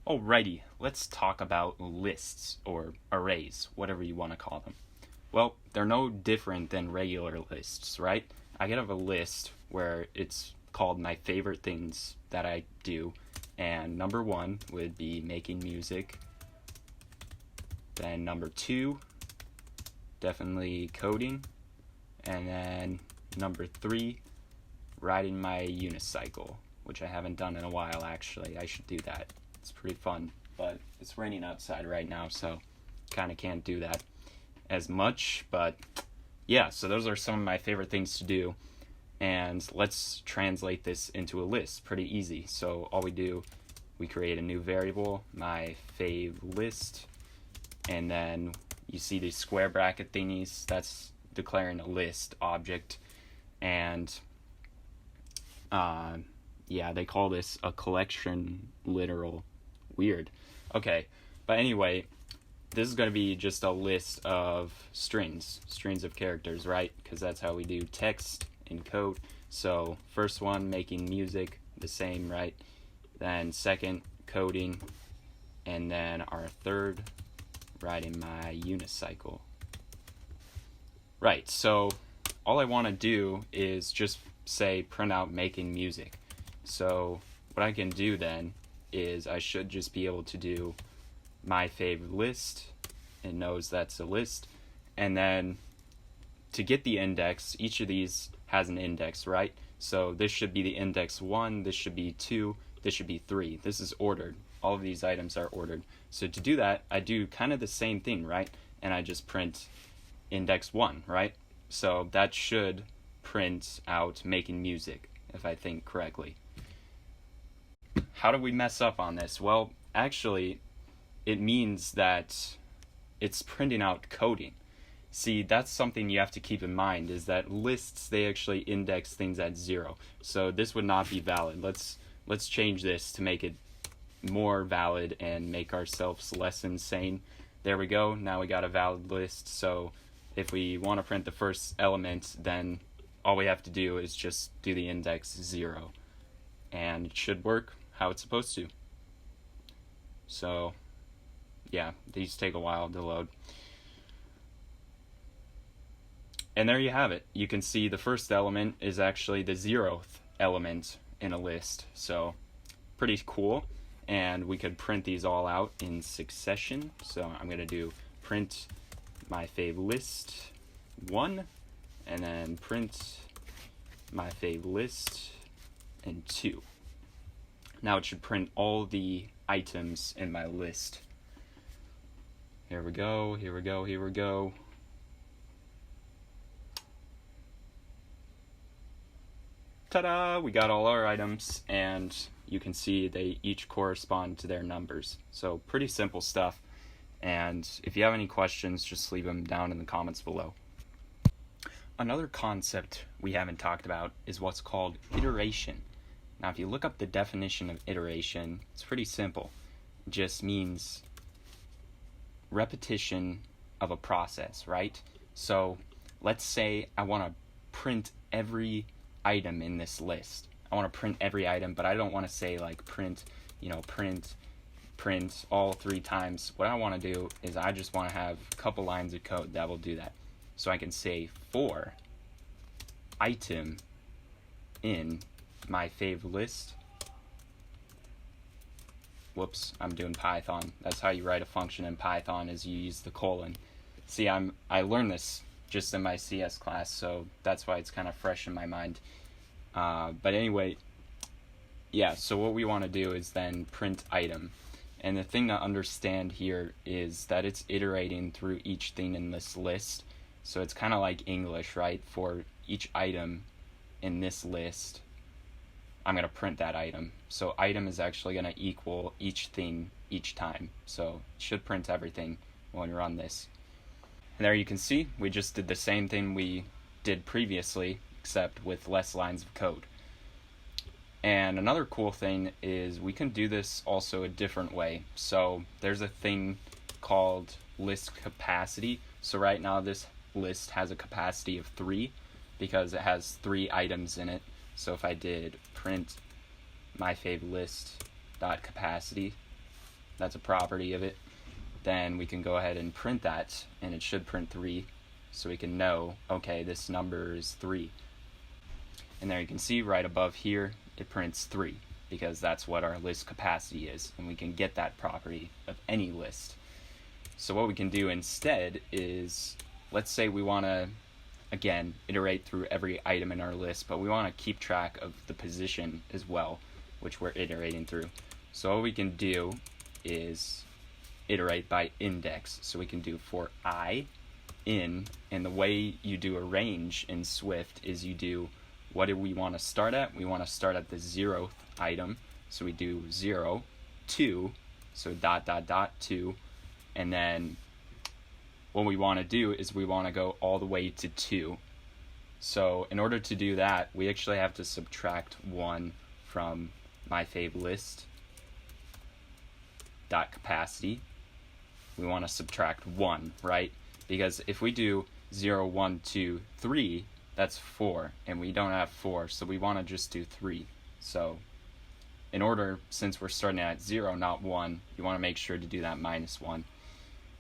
Alrighty, let's talk about lists or arrays, whatever you want to call them. Well, they're no different than regular lists, right? I could have a list where it's called my favorite things that I do, and number 1 would be making music. Then number 2, definitely coding. And then number 3, riding my unicycle, which I haven't done in a while actually. I should do that. It's pretty fun, but it's raining outside right now, so kind of can't do that as much. But yeah, so those are some of my favorite things to do, and let's translate this into a list. Pretty easy. So all we do, we create a new variable, my fave list, and then you see these square bracket thingies, that's declaring a list object. And yeah, they call this a collection literal. Weird. Okay, but anyway, this is going to be just a list of strings of characters, right? Because that's how we do text in code. So first one, making music, the same, right? Then second, coding, and then our third, riding my unicycle. Right, so all I want to do is just say print out making music. So what I can do then is I should just be able to do my favorite list. It knows that's a list. And then to get the index, each of these has an index, right? So this should be the index 1, this should be 2, this should be 3. This is ordered. All of these items are ordered. So to do that, I do kind of the same thing, right? And I just print index 1, right? So that should print out making music, if I think correctly. How do we mess up on this? Well, actually, it means that it's printing out coding. See, that's something you have to keep in mind, is that lists, they actually index things at 0. So this would not be valid. Let's change this to make it more valid and make ourselves less insane. There we go. Now we got a valid list. So if we want to print the first element, then all we have to do is just do the index 0. And it should work how it's supposed to. So yeah, these take a while to load. And there you have it. You can see the first element is actually the 0th element in a list. So pretty cool. And we could print these all out in succession. So I'm going to do print my fav list 1, and then print my fav list and 2. Now it should print all the items in my list. Here we go, here we go, here we go. Ta-da! We got all our items, and you can see they each correspond to their numbers. So pretty simple stuff. And if you have any questions, just leave them down in the comments below. Another concept we haven't talked about is what's called iteration. Now, if you look up the definition of iteration, it's pretty simple. It just means repetition of a process, right? So let's say I want to print every item in this list. I want to print every item, but I don't want to say like print all 3 times. What I want to do is I just want to have a couple lines of code that will do that. So I can say for item in my fav list. Whoops, I'm doing Python. That's how you write a function in Python, is you use the colon. See, I learned this just in my CS class, so that's why it's kind of fresh in my mind. But anyway, yeah, so what we want to do is then print item. And the thing to understand here is that it's iterating through each thing in this list. So it's kind of like English, right? For each item in this list, I'm going to print that item. So item is actually going to equal each thing each time. So it should print everything when we run this. And there you can see, we just did the same thing we did previously, except with less lines of code. And another cool thing is we can do this also a different way. So there's a thing called list capacity. So right now this list has a capacity of 3 because it has 3 items in it. So if I did print my fav list dot capacity, that's a property of it, then we can go ahead and print that, and it should print 3, so we can know, okay, this number is 3. And there you can see right above here, it prints 3, because that's what our list capacity is, and we can get that property of any list. So what we can do instead is, let's say we want to, again, iterate through every item in our list, but we want to keep track of the position as well, which we're iterating through. So what we can do is iterate by index. So we can do for I in, and the way you do a range in Swift is you do, what do we want to start at? We want to start at the 0th item. So we do 0, 2, so ... 2, and then what we want to do is we want to go all the way to 2. So in order to do that, we actually have to subtract 1 from my fav list dot capacity, we want to subtract 1, right? Because if we do 0, 1, 2, 3, that's 4, and we don't have 4, so we want to just do 3. So in order, since we're starting at 0, not 1, you want to make sure to do that -1.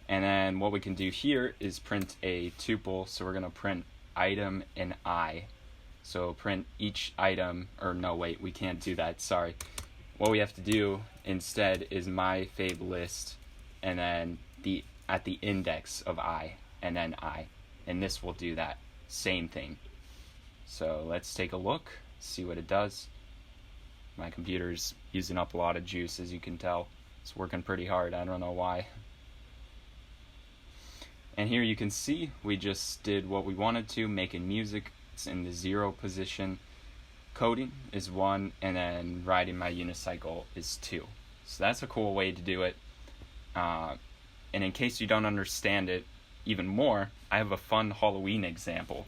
And then what we can do here is print a tuple, so we're going to print item and I. So print each item, or no, wait, we can't do that, sorry. What we have to do instead is my fave list, and then at the index of I, and then I. And this will do that same thing. So let's take a look, see what it does. My computer's using up a lot of juice, as you can tell. It's working pretty hard, I don't know why. And here you can see we just did what we wanted to, making music. It's in the 0 position. Coding is 1, and then riding my unicycle is 2. So that's a cool way to do it. And in case you don't understand it even more, I have a fun Halloween example.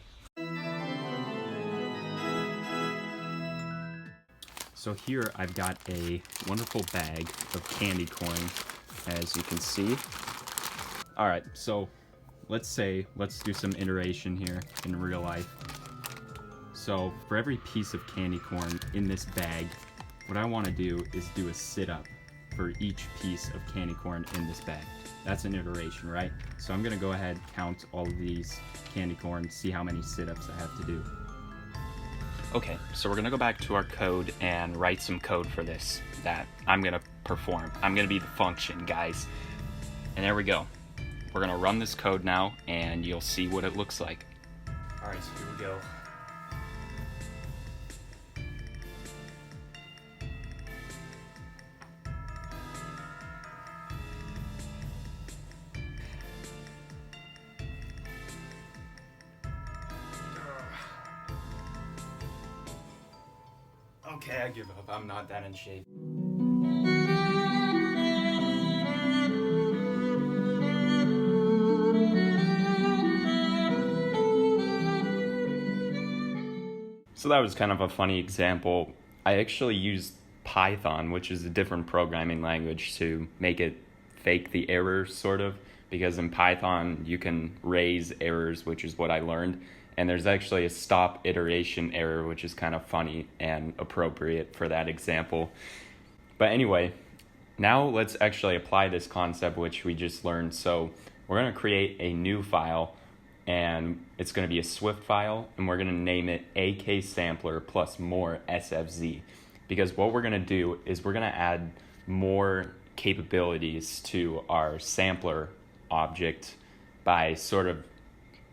So here I've got a wonderful bag of candy corn, as you can see. All right, so let's do some iteration here in real life. So for every piece of candy corn in this bag, what I want to do is do a sit-up for each piece of candy corn in this bag. That's an iteration, right? So I'm going to go ahead, count all of these candy corn, see how many sit-ups I have to do. Okay, so we're going to go back to our code and write some code for this that I'm going to perform. I'm going to be the function, guys. And there we go. We're going to run this code now, and you'll see what it looks like. All right, so here we go. Okay, I give up. I'm not that in shape. So that was kind of a funny example. I actually used Python, which is a different programming language, to make it fake the error, sort of, because in Python you can raise errors, which is what I learned, and there's actually a stop iteration error, which is kind of funny and appropriate for that example. But anyway, now let's actually apply this concept which we just learned. So we're going to create a new file, and it's going to be a Swift file, and we're going to name it AK Sampler plus more SFZ, because what we're going to do is we're going to add more capabilities to our sampler object by sort of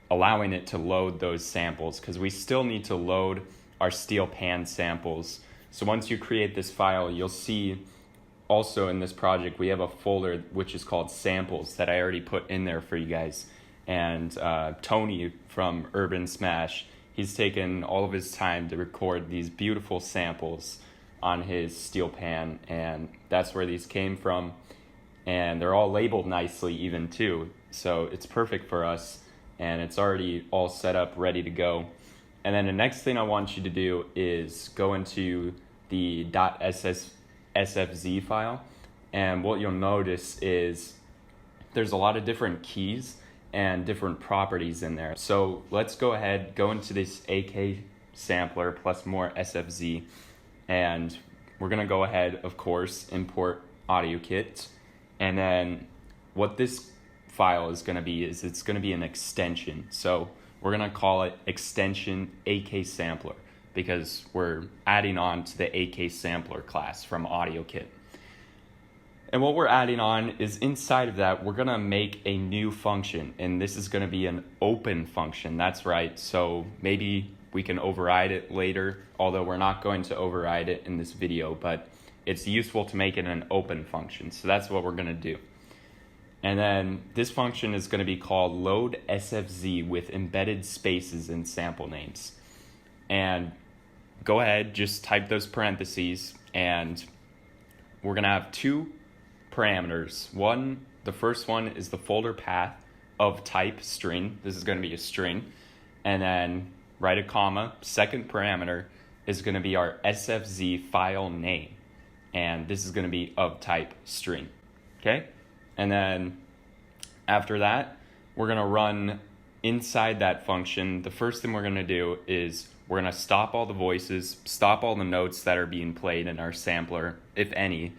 allowing it to load those samples, because we still need to load our steel pan samples. So once you create this file, you'll see also in this project we have a folder which is called samples that I already put in there for you guys. And Tony from Urban Smash, he's taken all of his time to record these beautiful samples on his steel pan, and that's where these came from. And they're all labeled nicely even too, so it's perfect for us, and it's already all set up, ready to go. And then the next thing I want you to do is go into the .sfz file, and what you'll notice is there's a lot of different keys and different properties in there. So let's go ahead, go into this AK sampler plus more SFZ, and we're gonna go ahead, of course, import AudioKit. And then what this file is gonna be is it's gonna be an extension. So we're gonna call it extension AK sampler, because we're adding on to the AK sampler class from AudioKit. And what we're adding on is inside of that, we're gonna make a new function, and this is gonna be an open function, that's right. So maybe we can override it later, although we're not going to override it in this video, but it's useful to make it an open function. So that's what we're gonna do. And then this function is gonna be called load SFZ with embedded spaces and sample names. And go ahead, just type those parentheses, and we're gonna have two parameters. The first one is the folder path of type string. This is going to be a string. And then write a comma. Second parameter is going to be our SFZ file name. And this is going to be of type string. Okay? And then After that, we're going to run inside that function. The first thing we're going to do is we're going to stop all the voices, stop all the notes that are being played in our sampler, if any,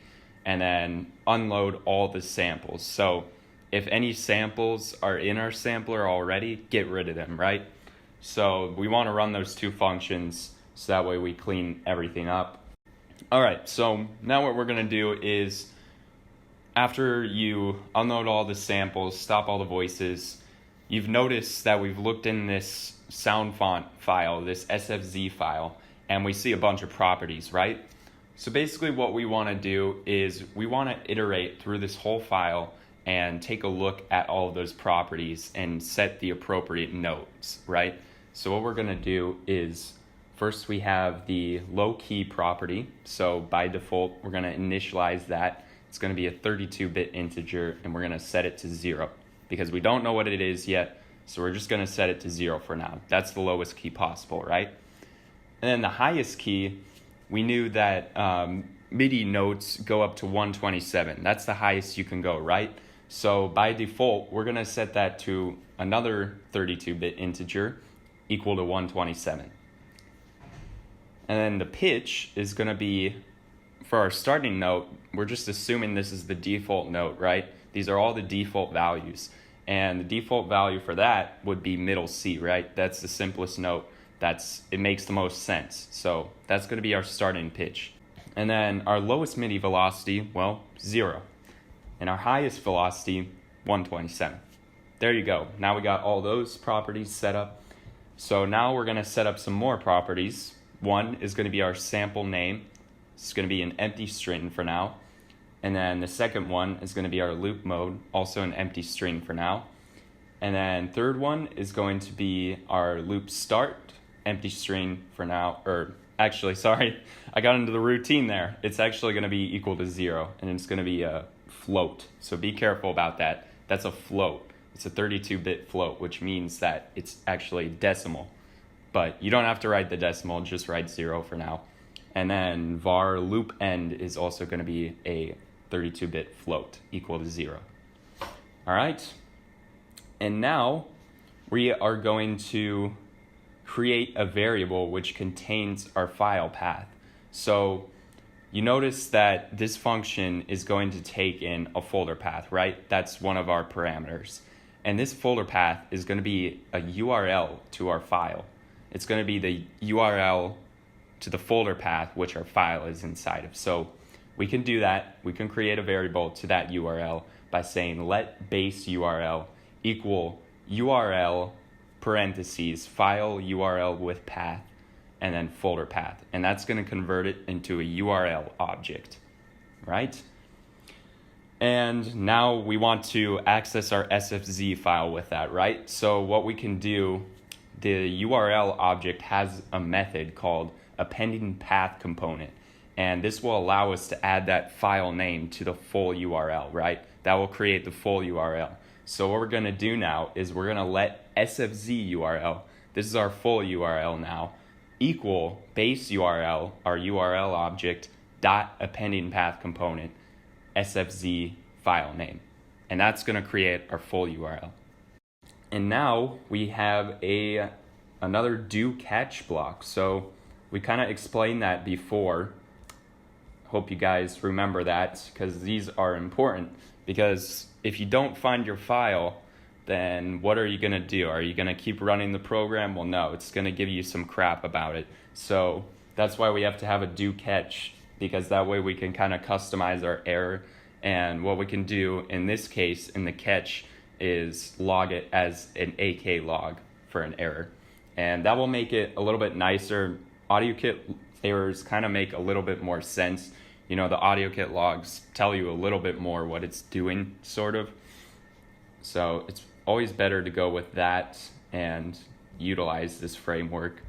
and then unload all the samples. So if any samples are in our sampler already, get rid of them, right? So we want to run those two functions so that way we clean everything up. All right, so now what we're going to do is after you unload all the samples, stop all the voices, you've noticed that we've looked in this sound font file, this SFZ file, and we see a bunch of properties, right? So basically what we want to do is we want to iterate through this whole file and take a look at all of those properties and set the appropriate notes, right? So what we're going to do is first we have the low key property. So by default, we're going to initialize that. It's going to be a 32-bit integer, and we're going to set it to 0 because we don't know what it is yet. So we're just going to set it to 0 for now. That's the lowest key possible, right? And then the highest key, we knew that MIDI notes go up to 127. That's the highest you can go, right? So by default, we're going to set that to another 32-bit integer equal to 127. And then the pitch is going to be, for our starting note, we're just assuming this is the default note, right? These are all the default values. And the default value for that would be middle C, right? That's the simplest note. It makes the most sense. So that's going to be our starting pitch. And then our lowest MIDI velocity, well, 0. And our highest velocity, 127. There you go. Now we got all those properties set up. So now we're going to set up some more properties. One is going to be our sample name. It's going to be an empty string for now. And then the second one is going to be our loop mode, also an empty string for now. And then third one is going to be our loop start, empty string for now. Or actually, sorry, I got into the routine there. It's actually going to be equal to 0, and it's going to be a float. So be careful about that. That's a float. It's a 32-bit float, which means that it's actually decimal. But you don't have to write the decimal, just write 0 for now. And then var loop end is also going to be a 32-bit float equal to 0. All right. And now we are going to create a variable which contains our file path. So you notice that this function is going to take in a folder path, right? That's one of our parameters. And this folder path is going to be a URL to our file. It's going to be the URL to the folder path which our file is inside of. So we can do that. We can create a variable to that URL by saying let base URL equal URL parentheses file URL with path and then folder path. And that's going to convert it into a URL object, right? And now we want to access our SFZ file with that, right? So what we can do, the URL object has a method called appending path component. And this will allow us to add that file name to the full URL, right? That will create the full URL. So what we're going to do now is we're going to let SFZ URL, this is our full URL now, equal base URL, our URL object, dot appending path component, SFZ file name. And that's going to create our full URL. And now we have another do catch block. So we kind of explained that before. Hope you guys remember that because these are important. Because if you don't find your file, then what are you going to do? Are you going to keep running the program? Well, no, it's going to give you some crap about it. So that's why we have to have a do catch, because that way we can kind of customize our error. And what we can do in this case, in the catch, is log it as an AK log for an error. And that will make it a little bit nicer. AudioKit errors kind of make a little bit more sense. You know, the AudioKit logs tell you a little bit more what it's doing, sort of. So it's always better to go with that and utilize this framework.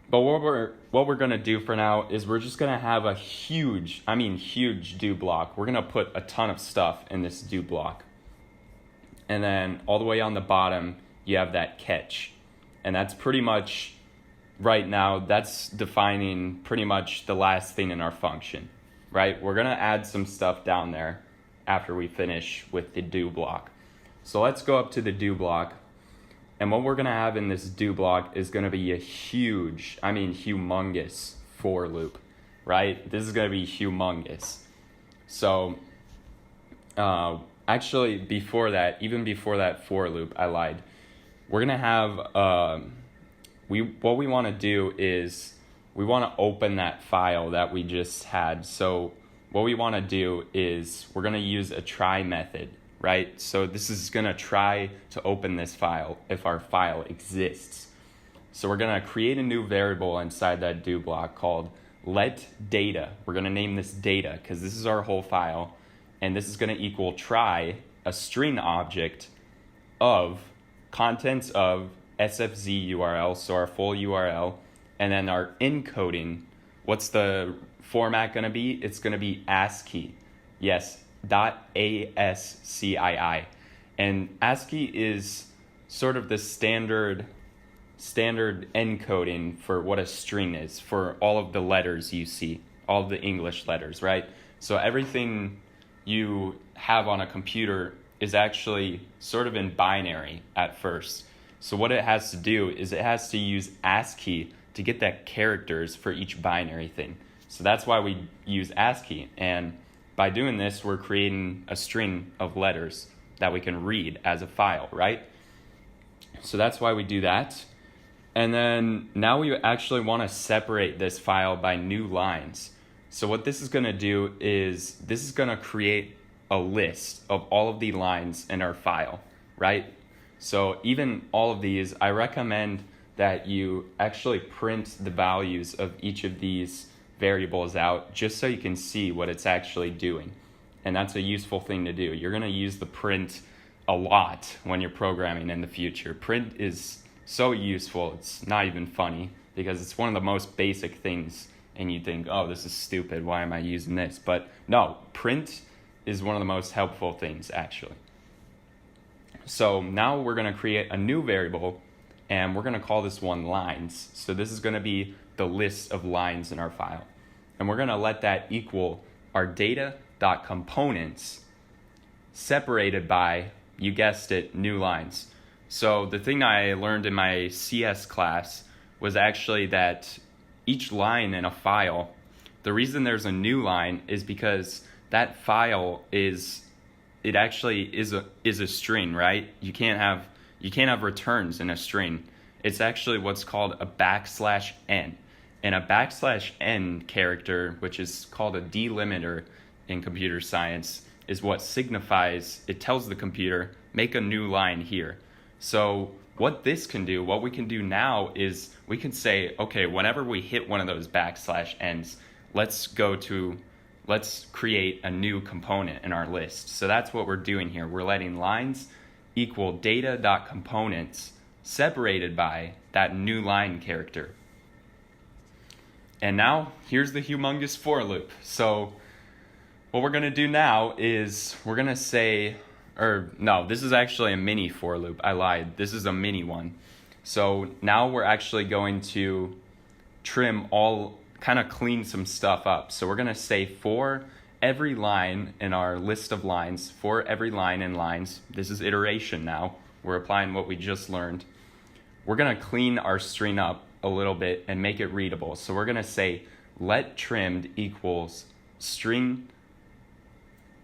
But what we're going to do for now is we're just going to have a huge do block. We're going to put a ton of stuff in this do block. And then all the way on the bottom, you have that catch. And that's pretty much, right now, that's defining pretty much the last thing in our function, right? We're going to add some stuff down there. after we finish with the do block. So let's go up to the do block. And what we're going to have in this do block is going to be a huge, I mean humongous for loop, right? This is going to be humongous. So actually before that, even before that for loop, I lied. We're going to have, what we want to do is we want to open that file that we just had. So what we want to do is we're going to use a try method, right? So this is going to try to open this file if our file exists. So we're going to create a new variable inside that do block called let data. We're going to name this data because this is our whole file. And this is going to equal try a string object of contents of SFZ URL, so our full URL, and then our encoding. What's the format going to be? It's going to be ASCII. Yes, .ASCII. And ASCII is sort of the standard encoding for what a string is for all of the letters you see, all of the English letters, right? So everything you have on a computer is actually sort of in binary at first. So what it has to do is it has to use ASCII to get that characters for each binary thing. So that's why we use ASCII. And by doing this, we're creating a string of letters that we can read as a file, right? So that's why we do that. And then now we actually want to separate this file by new lines. So what this is going to do is this is going to create a list of all of the lines in our file, right? So even all of these, I recommend that you actually print the values of each of these variables out just so you can see what it's actually doing. And that's a useful thing to do. You're going to use the print a lot when you're programming in the future. Print is so useful, it's not even funny because it's one of the most basic things and you think, oh, this is stupid, why am I using this? But no, print is one of the most helpful things actually. So now we're going to create a new variable and we're going to call this one lines. So this is going to be the list of lines in our file. And we're going to let that equal our data.components separated by, you guessed it, new lines. So the thing I learned in my CS class was actually that each line in a file, the reason there's a new line is because that file is a string, right? You can't have returns in a string. It's actually what's called a \n. And a \n character, which is called a delimiter in computer science, is what signifies, it tells the computer, make a new line here. So what this can do, what we can do now is we can say, okay, whenever we hit one of those \n's, let's create a new component in our list. So that's what we're doing here. We're letting lines equal data.components separated by that new line character. And now here's the humongous for loop. So what we're going to do now is we're going to say, or no, this is actually a mini for loop. I lied. This is a mini one. So now we're actually going to trim kind of clean some stuff up. So we're going to say for every line in our list of lines, for every line in lines, this is iteration now. We're applying what we just learned. We're going to clean our string up a little bit and make it readable. So we're going to say let trimmed equals string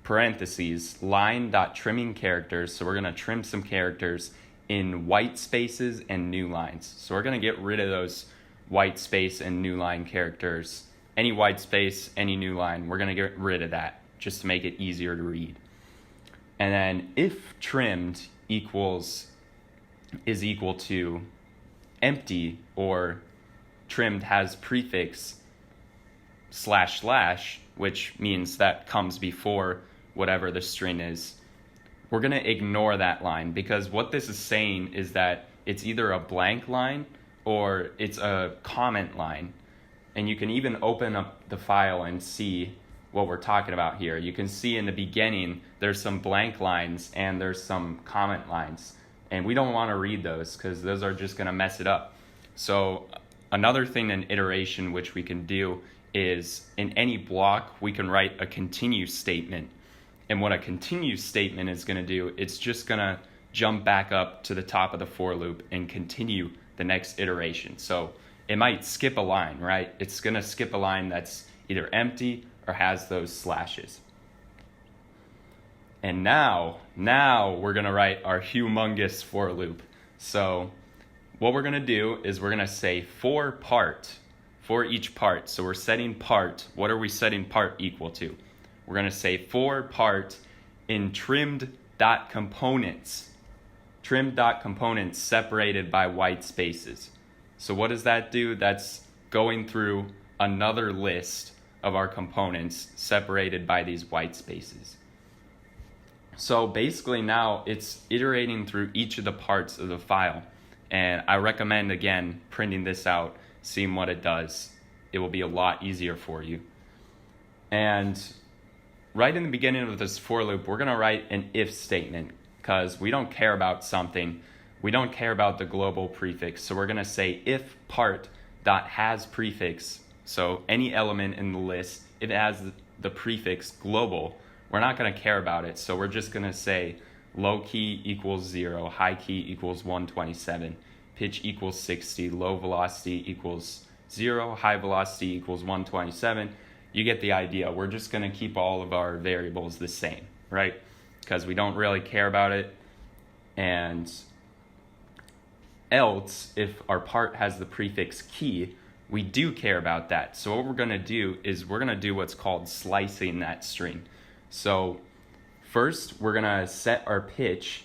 parentheses line.trimming characters. So we're going to trim some characters in white spaces and new lines. So we're going to get rid of those white space and new line characters. Any white space, any new line, we're going to get rid of that just to make it easier to read. And then if trimmed is equal to empty, or trimmed has prefix // which means that comes before whatever the string is, we're going to ignore that line because what this is saying is that it's either a blank line or it's a comment line. And you can even open up the file and see what we're talking about here. You can see in the beginning there's some blank lines and there's some comment lines. And we don't want to read those because those are just going to mess it up. So another thing in iteration which we can do is in any block we can write a continue statement. And what a continue statement is going to do, it's just going to jump back up to the top of the for loop and continue the next iteration. So it might skip a line, right? It's going to skip a line that's either empty or has those slashes. And now we're going to write our humongous for loop. So what we're going to do is we're going to say for each part. So we're setting part. What are we setting part equal to? We're going to say for part in trimmed.components. Trimmed.components separated by white spaces. So what does that do? That's going through another list of our components separated by these white spaces. So basically now it's iterating through each of the parts of the file. And I recommend, again, printing this out, seeing what it does. It will be a lot easier for you. And right in the beginning of this for loop, we're going to write an if statement because we don't care about something. We don't care about the global prefix. So we're going to say if part.has prefix, so any element in the list, if it has the prefix global, we're not going to care about it. So we're just going to say low key equals 0, high key equals 127, pitch equals 60, low velocity equals 0, high velocity equals 127. You get the idea. We're just going to keep all of our variables the same, right? Because we don't really care about it. And else, if our part has the prefix key, we do care about that. So what we're going to do is we're going to do what's called slicing that string. So first, we're going to set our pitch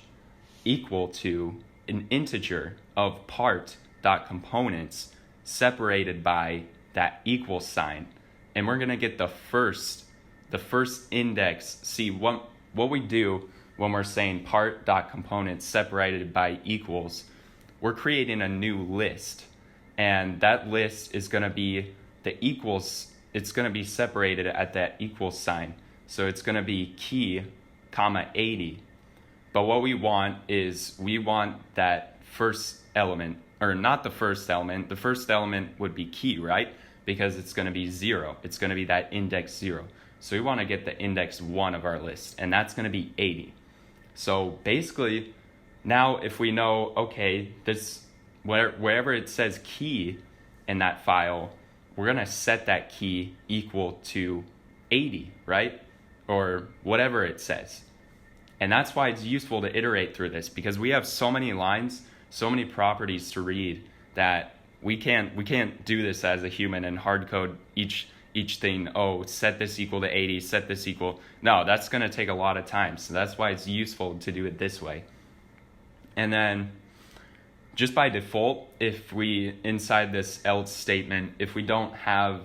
equal to an integer of part.components separated by that equal sign. And we're going to get the first index. See, what we do when we're saying part.components separated by equals, we're creating a new list. And that list is going to be the equals. It's going to be separated at that equal sign. So it's going to be key, comma 80. But what we want is we want that first element, or not the first element. The first element would be key, right? Because it's going to be 0. It's going to be that index 0. So we want to get the index 1 of our list, and that's going to be 80. So basically, now if we know, okay, this wherever it says key in that file, we're going to set that key equal to 80, right? Or whatever it says. And that's why it's useful to iterate through this, because we have so many lines, so many properties to read that we can't do this as a human and hard code each thing. Oh, set this equal to 80, set this equal. No, that's going to take a lot of time. So that's why it's useful to do it this way. And then just by default, if we inside this else statement, if we don't have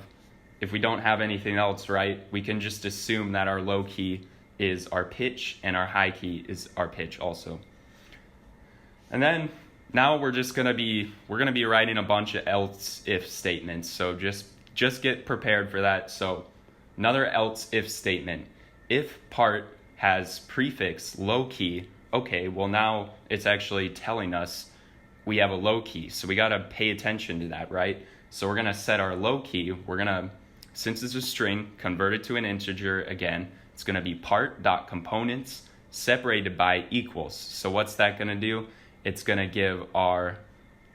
anything else, right, we can just assume that our low key is our pitch and our high key is our pitch also. And then now we're gonna be writing a bunch of else if statements. So just get prepared for that. So another else if statement. If part has prefix low key, okay, well now it's actually telling us we have a low key. So we gotta pay attention to that, right? So we're gonna set our low key. We're gonna, since it's a string, convert it to an integer again. It's going to be part.components separated by equals. So what's that going to do? It's going to give our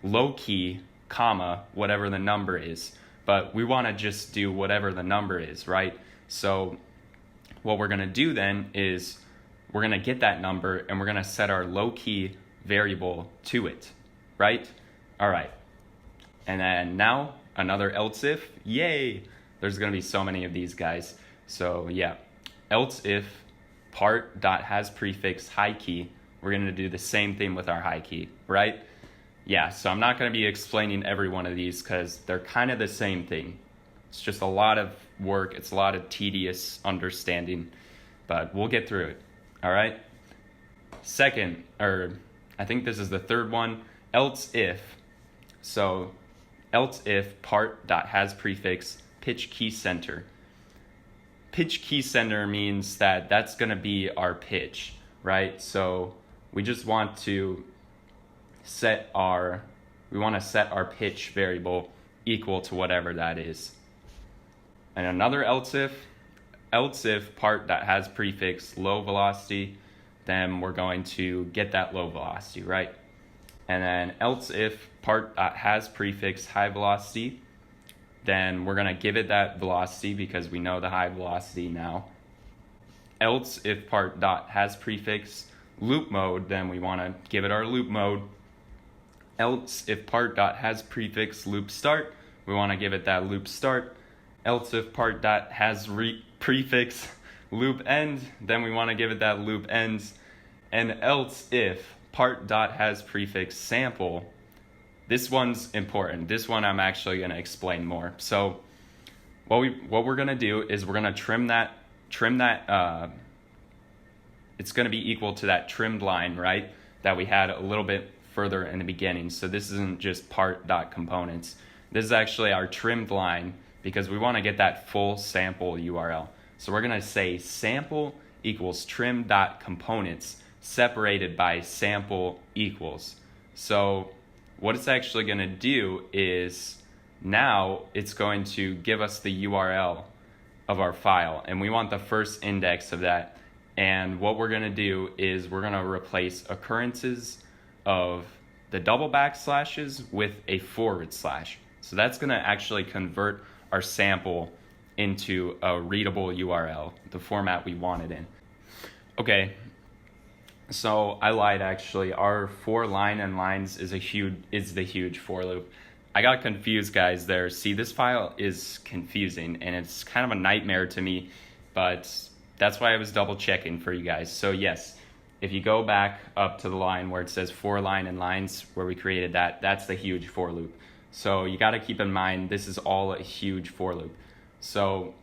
low key, comma, whatever the number is. But we want to just do whatever the number is, right? So what we're going to do then is we're going to get that number and we're going to set our low key variable to it, right? All right. And then now another else if. Yay! There's going to be so many of these guys. So yeah. Else if part.has prefix high key, we're going to do the same thing with our high key, right? Yeah, so I'm not going to be explaining every one of these because they're kind of the same thing. It's just a lot of work. It's a lot of tedious understanding, but we'll get through it, all right? Second, or I think this is the third one, else if. So else if part.has prefix pitch key center. Pitch key center means that that's going to be our pitch, right? So we just want to set our pitch variable equal to whatever that is. And another else if else if part that has prefix low velocity, then we're going to get that low velocity, right? And then else if part that has prefix high velocity, then we're going to give it that velocity because we know the high velocity now. Else if part dot has prefix loop mode, then we want to give it our loop mode. Else if part dot has prefix loop start, we want to give it that loop start. Else if part dot has prefix loop end, then we want to give it that loop ends. And else if part dot has prefix sample, this one's important. This one I'm actually going to explain more. So what we're going to do is we're going to trim that it's going to be equal to that trimmed line, right, that we had a little bit further in the beginning. So this isn't just part dot components. This is actually our trimmed line because we want to get that full sample URL. So we're going to say sample equals trim dot components separated by sample equals. So what it's actually going to do is now it's going to give us the URL of our file, and we want the first index of that. And what we're going to do is we're going to replace occurrences of the double backslashes with a forward slash. So that's going to actually convert our sample into a readable URL, the format we want it in. Okay, so I lied actually. Our for line and lines is the huge for loop. I got confused, guys, there. See, this file is confusing and it's kind of a nightmare to me, but that's why I was double checking for you guys. So yes, if you go back up to the line where it says for line and lines where we created that, that's the huge for loop. So you got to keep in mind this is all a huge for loop. So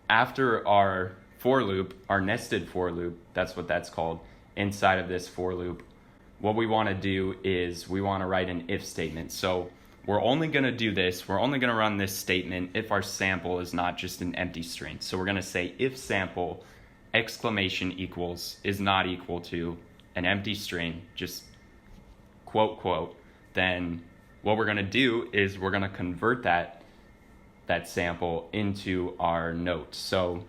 after our for loop, our nested for loop, that's what that's called, inside of this for loop, what we want to do is we want to write an if statement. So we're only going to do this, we're only going to run this statement if our sample is not just an empty string. So we're going to say if sample exclamation equals is not equal to an empty string, just quote quote, then what we're going to do is we're going to convert that sample into our note. So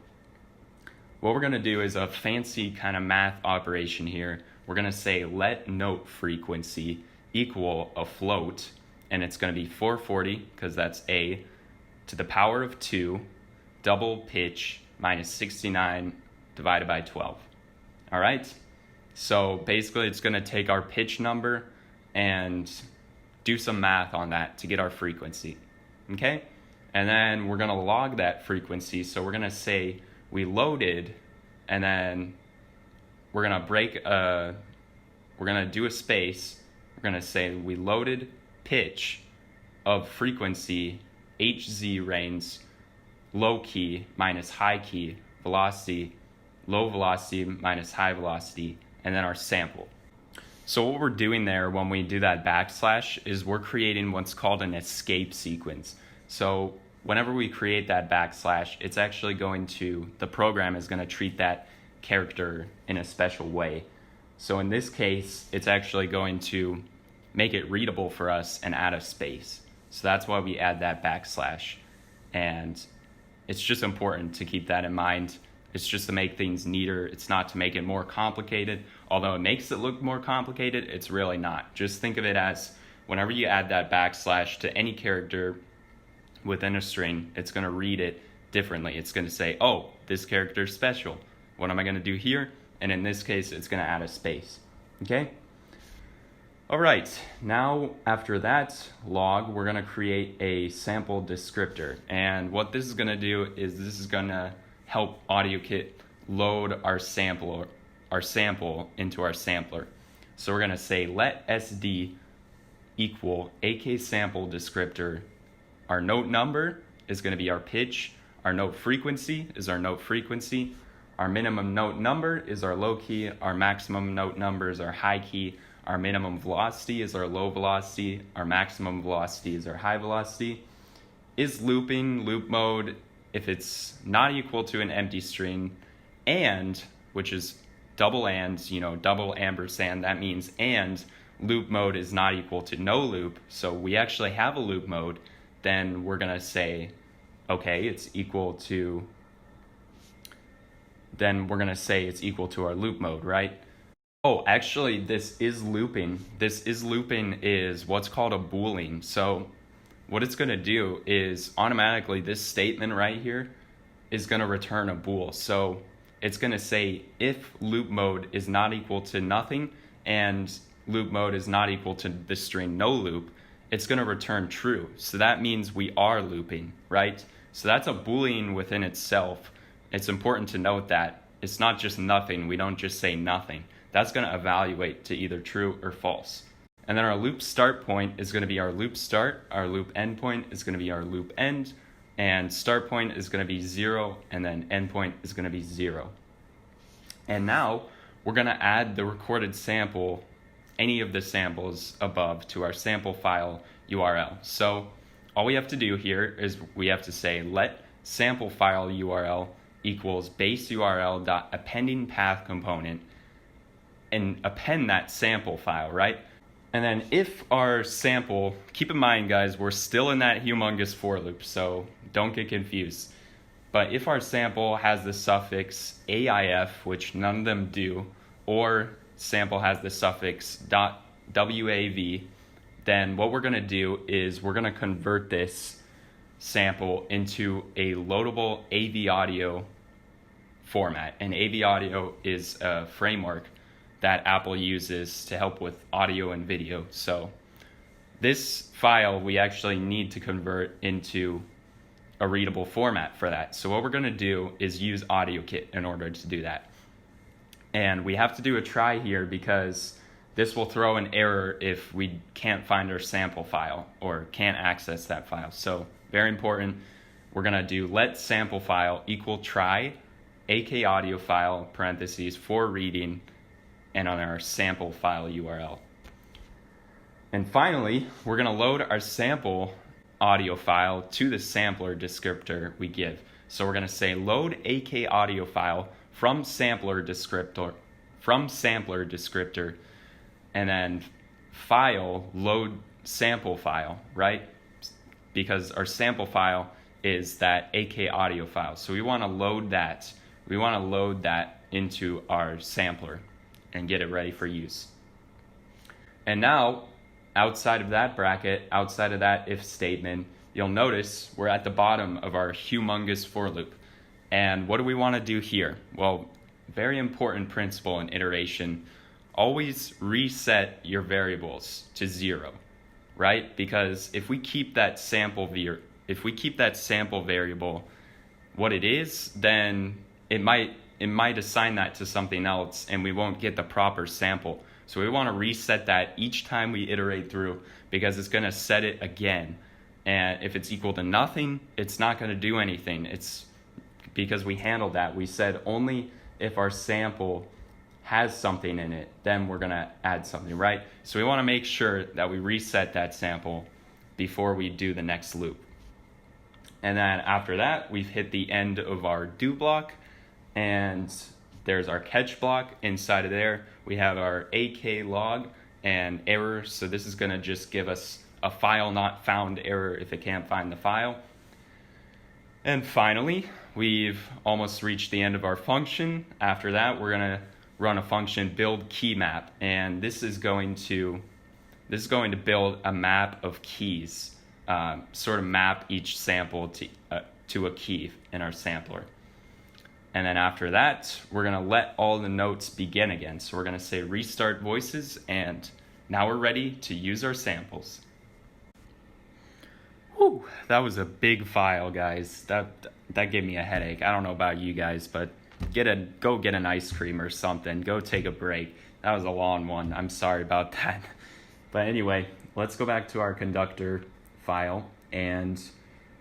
what we're going to do is a fancy kind of math operation here. We're going to say let note frequency equal a float, and it's going to be 440 because that's a to the power of 2 double pitch minus 69 divided by 12. All right, so basically it's going to take our pitch number and do some math on that to get our frequency. Okay, and then we're going to log that frequency. So we're going to say we loaded, and then we're going to we're going to do a space. We're going to say we loaded pitch of frequency HZ range low key minus high key velocity, low velocity minus high velocity, and then our sample. So what we're doing there when we do that backslash is we're creating what's called an escape sequence. So whenever we create that backslash, it's actually the program is going to treat that character in a special way. So in this case, it's actually going to make it readable for us and add a space. So that's why we add that backslash. And it's just important to keep that in mind. It's just to make things neater. It's not to make it more complicated. Although it makes it look more complicated, it's really not. Just think of it as whenever you add that backslash to any character within a string, it's going to read it differently. It's going to say, oh, this character is special. What am I going to do here? And in this case, it's going to add a space. Okay? All right, now after that log, we're going to create a sample descriptor. And what this is going to do is this is going to help AudioKit load our sample into our sampler. So we're going to say let SD equal AK sample descriptor. Our note number is going to be our pitch. Our note frequency is our note frequency. Our minimum note number is our low key. Our maximum note number is our high key. Our minimum velocity is our low velocity. Our maximum velocity is our high velocity. Is looping loop mode if it's not equal to an empty string, and, which is double ampersand, that means and loop mode is not equal to no loop. So we actually have a loop mode. Then we're going to say, okay, it's equal to then we're gonna say it's equal to our loop mode, right? Oh, actually, this is looping. This is looping is what's called a Boolean. So what it's gonna do is automatically this statement right here is gonna return a bool. So it's gonna say if loop mode is not equal to nothing and loop mode is not equal to the string no loop, it's gonna return true. So that means we are looping, right? So that's a Boolean within itself. It's important to note that it's not just nothing. We don't just say nothing. That's gonna evaluate to either true or false. And then our loop start point is gonna be our loop start, our loop end point is gonna be our loop end, and start point is gonna be 0, and then end point is gonna be 0. And now we're gonna add the recorded sample, any of the samples above, to our sample file URL. So all we have to do here is we have to say let sample file URL equals base URL dot appending path component and append that sample file, right? And then if our sample, keep in mind guys, we're still in that humongous for loop, so don't get confused. But if our sample has the suffix AIF, which none of them do, or sample has the suffix .wav, then what we're gonna do is we're gonna convert this sample into a loadable AV audio format. And AV audio is a framework that Apple uses to help with audio and video. So this file we actually need to convert into a readable format for that. So what we're gonna do is use AudioKit in order to do that. And we have to do a try here because this will throw an error if we can't find our sample file or can't access that file. So very important, we're gonna do let sample file equal try AK audio file parentheses for reading and on our sample file URL. And finally, we're gonna load our sample audio file to the sampler descriptor we give. So we're gonna say load AK audio file from sampler descriptor, and then file load sample file, right? Because our sample file is that AK audio file. So we wanna load that. We wanna load that into our sampler and get it ready for use. And now, outside of that bracket, outside of that if statement, you'll notice we're at the bottom of our humongous for loop. And what do we want to do here? Well, very important principle in iteration, always reset your variables to 0, right? Because if we keep that sample variable what it is, then it might assign that to something else and we won't get the proper sample. So we want to reset that each time we iterate through because it's going to set it again. And if it's equal to nothing, it's not going to do anything. It's because we handled that. We said only if our sample has something in it, then we're going to add something, right? So we want to make sure that we reset that sample before we do the next loop. And then after that, we've hit the end of our do block, and there's our catch block. Inside of there, we have our AK log and error. So this is going to just give us a file not found error if it can't find the file. And finally, we've almost reached the end of our function. After that, we're going to run a function build key map, and this is going to build a map of keys, sort of map each sample to a key in our sampler. And then after that, we're going to let all the notes begin again. So we're going to say restart voices, and now we're ready to use our samples. Whew, that was a big file, guys. That gave me a headache. I don't know about you guys, but go get an ice cream or something. Go take a break. That was a long one. I'm sorry about that. But anyway, let's go back to our conductor file. And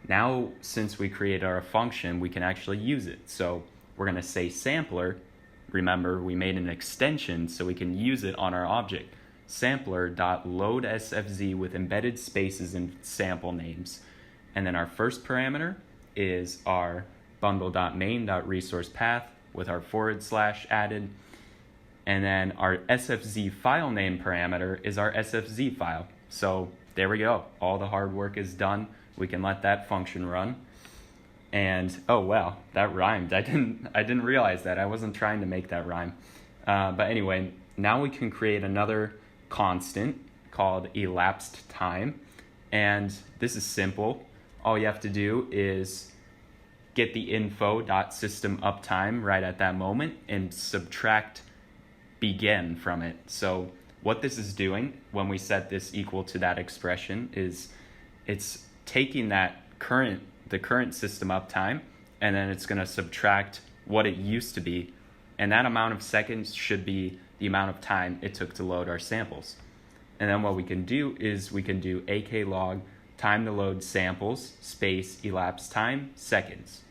now, since we created our function, we can actually use it. So we're going to say sampler. Remember, we made an extension so we can use it on our object. Sampler.loadSFZ with embedded spaces and sample names. And then our first parameter is our bundle.main.resourcePath with our / added. And then our SFZ file name parameter is our SFZ file. So there we go. All the hard work is done. We can let that function run. And oh wow, that rhymed. I didn't realize that. I wasn't trying to make that rhyme. But anyway, now we can create another constant called elapsed time. And this is simple. All you have to do is get the info.systemUptime right at that moment and subtract begin from it. So what this is doing when we set this equal to that expression is it's taking the current system uptime, and then it's going to subtract what it used to be, and that amount of seconds should be the amount of time it took to load our samples. And then what we can do is we can do aklog time to load samples space elapsed time seconds,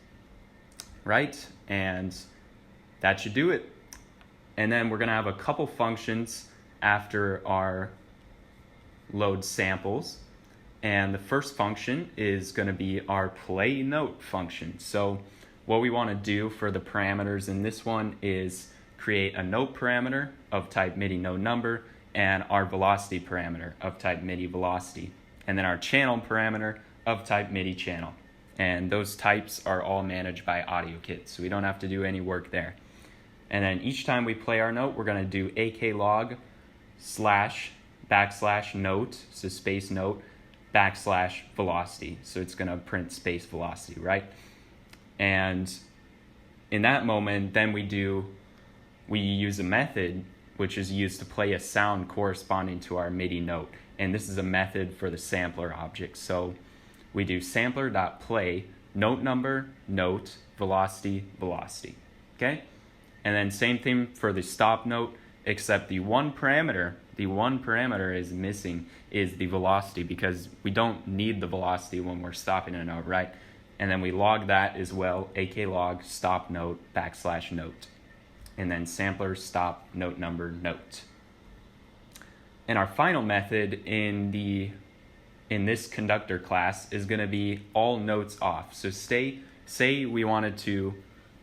right? And that should do it. And then we're going to have a couple functions after our load samples. And the first function is going to be our play note function. So what we want to do for the parameters in this one is create a note parameter of type MIDI note number and our velocity parameter of type MIDI velocity, and then our channel parameter of type MIDI channel. And those types are all managed by AudioKit, so we don't have to do any work there. And then each time we play our note, we're going to do aklog / note, so space note, / velocity. So it's going to print space velocity, right? And in that moment, then we use a method which is used to play a sound corresponding to our MIDI note. And this is a method for the sampler object. So we do sampler.play note number, note, velocity, velocity. Okay? And then same thing for the stop note, except the one parameter is missing is the velocity, because we don't need the velocity when we're stopping a note, right? And then we log that as well, aklog stop note / note. And then sampler stop note number note. And our final method in this conductor class is going to be all notes off. So say we wanted to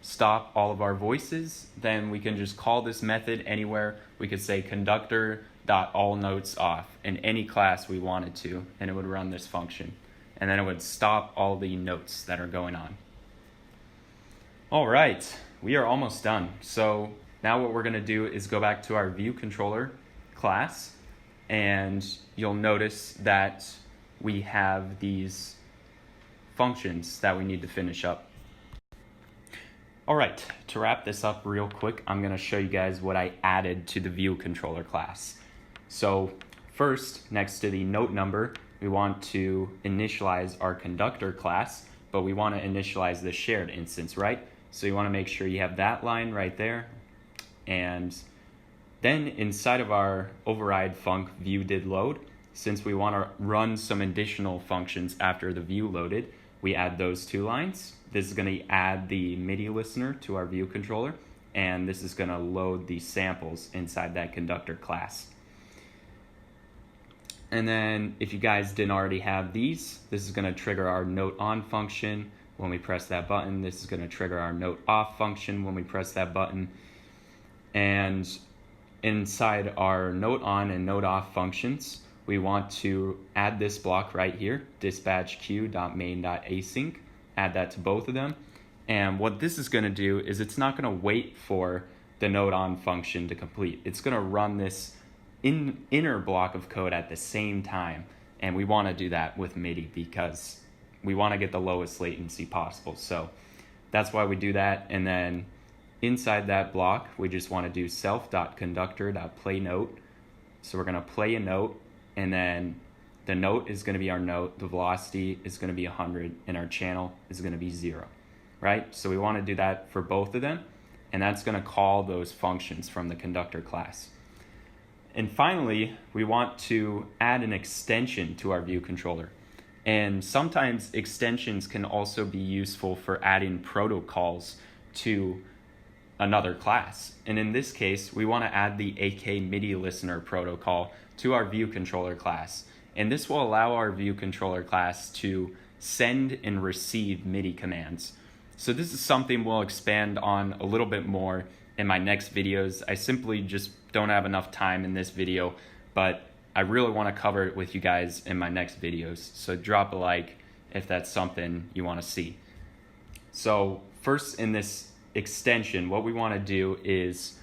stop all of our voices, then we can just call this method anywhere. We could say conductor.allNotesOff in any class we wanted to, and it would run this function. And then it would stop all the notes that are going on. All right, we are almost done. So now what we're going to do is go back to our view controller class, and you'll notice that we have these functions that we need to finish up. All right, to wrap this up real quick, I'm going to show you guys what I added to the view controller class. So first, next to the note number, we want to initialize our conductor class, but we want to initialize the shared instance, right? So you want to make sure you have that line right there. And then inside of our override func view did load, since we want to run some additional functions after the view loaded, we add those two lines. This is going to add the MIDI listener to our view controller, and this is going to load the samples inside that conductor class. And then if you guys didn't already have these, this is going to trigger our note on function when we press that button. This is going to trigger our note off function when we press that button. And inside our note on and note off functions, we want to add this block right here, dispatch queue.main.async. Add that to both of them. And what this is going to do is it's not going to wait for the note on function to complete. It's going to run this inner block of code at the same time. And we want to do that with MIDI because we want to get the lowest latency possible. So that's why we do that. And then inside that block, we just want to do self.conductor.playNote. So we're going to play a note, and then the note is going to be our note, the velocity is going to be 100, and our channel is going to be 0, right? So we want to do that for both of them, and that's going to call those functions from the conductor class. And finally, we want to add an extension to our view controller. And sometimes extensions can also be useful for adding protocols to another class. And in this case, we want to add the AK MIDI listener protocol to our view controller class. And this will allow our view controller class to send and receive MIDI commands. So this is something we'll expand on a little bit more in my next videos. I simply just don't have enough time in this video, but I really want to cover it with you guys in my next videos. So drop a like if that's something you want to see. So first in this extension, what we want to do is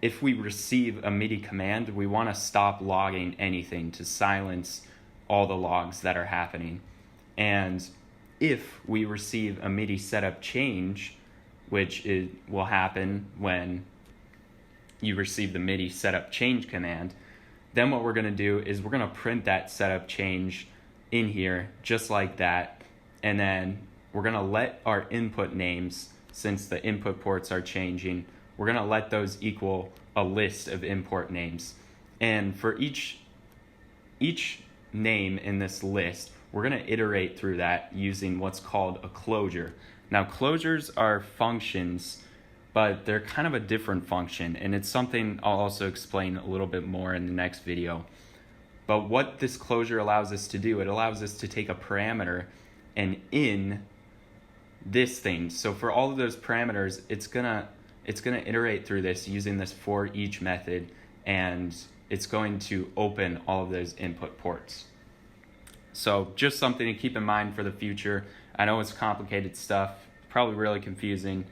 if we receive a MIDI command, we want to stop logging anything to silence all the logs that are happening. And if we receive a MIDI setup change, which will happen when you receive the MIDI setup change command, then what we're going to do is we're going to print that setup change in here just like that. And then we're going to let our input names, since the input ports are changing, we're going to let those equal a list of import names. And for each name in this list, we're going to iterate through that using what's called a closure. Now, closures are functions, but they're kind of a different function, and it's something I'll also explain a little bit more in the next video. But what this closure allows us to do, it allows us to take a parameter and in this thing. So for all of those parameters, it's gonna iterate through this using this for each method, and it's going to open all of those input ports. So just something to keep in mind for the future. I know it's complicated stuff, probably really confusing,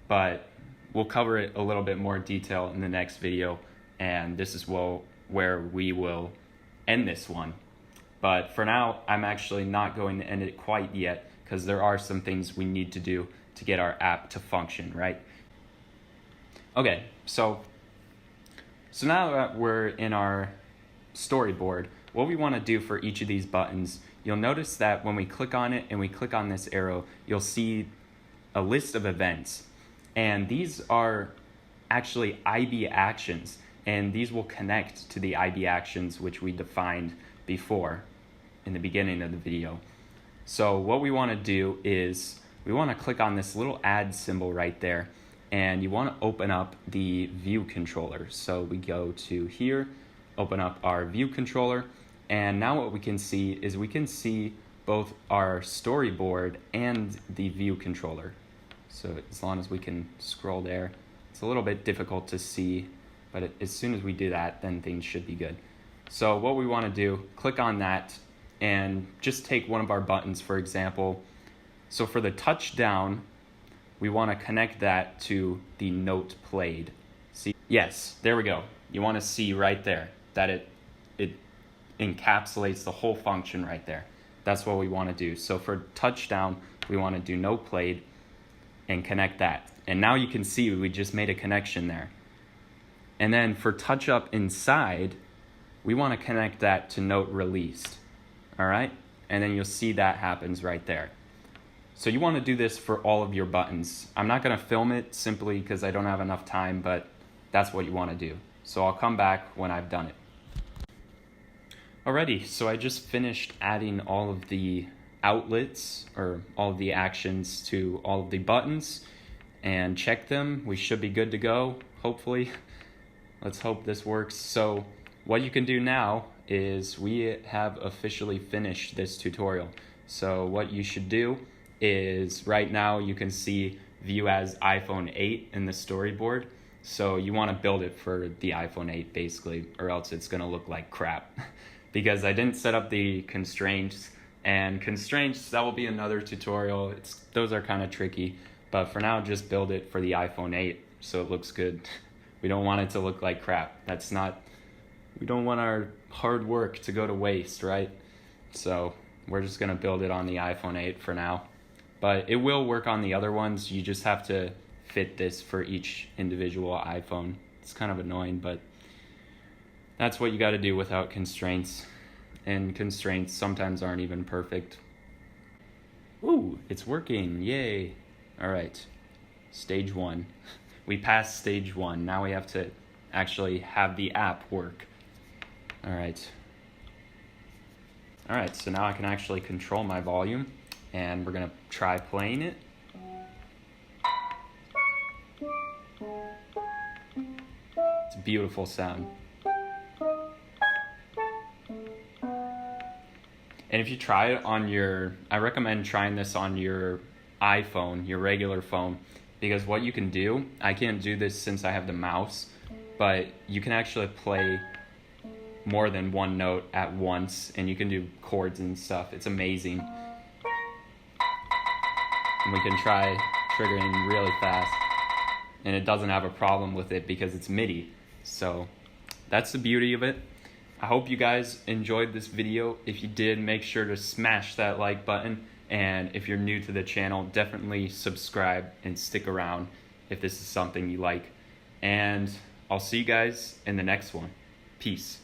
but we'll cover it a little bit more detail in the next video, and this is where we will end this one. But for now, I'm actually not going to end it quite yet, because there are some things we need to do to get our app to function, right? Okay, so now that we're in our storyboard, what we want to do for each of these buttons, you'll notice that when we click on it and we click on this arrow, you'll see a list of events. And these are actually IB actions, and these will connect to the IB actions which we defined before in the beginning of the video. So what we want to do is we want to click on this little add symbol right there, and you want to open up the view controller. So we go to here, open up our view controller, and now what we can see is we can see both our storyboard and the view controller. So as long as we can scroll there, it's a little bit difficult to see, but as soon as we do that, then things should be good. So what we want to do, click on that and just take one of our buttons, for example. So for the touch down, we want to connect that to the note played. See? Yes, there we go. You want to see right there that it encapsulates the whole function right there. That's what we want to do. So for touch down, we want to do note played and connect that. And now you can see we just made a connection there. And then for touch up inside, we want to connect that to note released. All right? And then you'll see that happens right there. So you want to do this for all of your buttons. I'm not going to film it simply because I don't have enough time, but that's what you want to do. So I'll come back when I've done it. Alrighty, so I just finished adding all of the outlets or all of the actions to all of the buttons and checked them. We should be good to go, hopefully. Let's hope this works. So what you can do now is we have officially finished this tutorial. So what you should do is right now you can see view as iPhone 8 in the storyboard. So you want to build it for the iPhone 8 basically, or else it's going to look like crap. Because I didn't set up the constraints, and constraints, that will be another tutorial. Those are kind of tricky, but for now just build it for the iPhone 8 so it looks good. We don't want it to look like crap. We don't want our hard work to go to waste, right? So we're just going to build it on the iPhone 8 for now. But it will work on the other ones. You just have to fit this for each individual iPhone. It's kind of annoying, but that's what you got to do without constraints. And constraints sometimes aren't even perfect. Ooh, it's working. Yay. All right. Stage 1. We passed stage 1. Now we have to actually have the app work. All right. All right, so now I can actually control my volume, and we're going to try playing it. It's a beautiful sound. And if you try it on I recommend trying this on your iPhone, your regular phone, because what you can do, I can't do this since I have the mouse, but you can actually play more than one note at once, and you can do chords and stuff. It's amazing. and we can try triggering really fast, and it doesn't have a problem with it because it's MIDI. So that's the beauty of it. I hope you guys enjoyed this video. If you did, make sure to smash that like button, and if you're new to the channel, definitely subscribe and stick around if this is something you like. And I'll see you guys in the next one. Peace.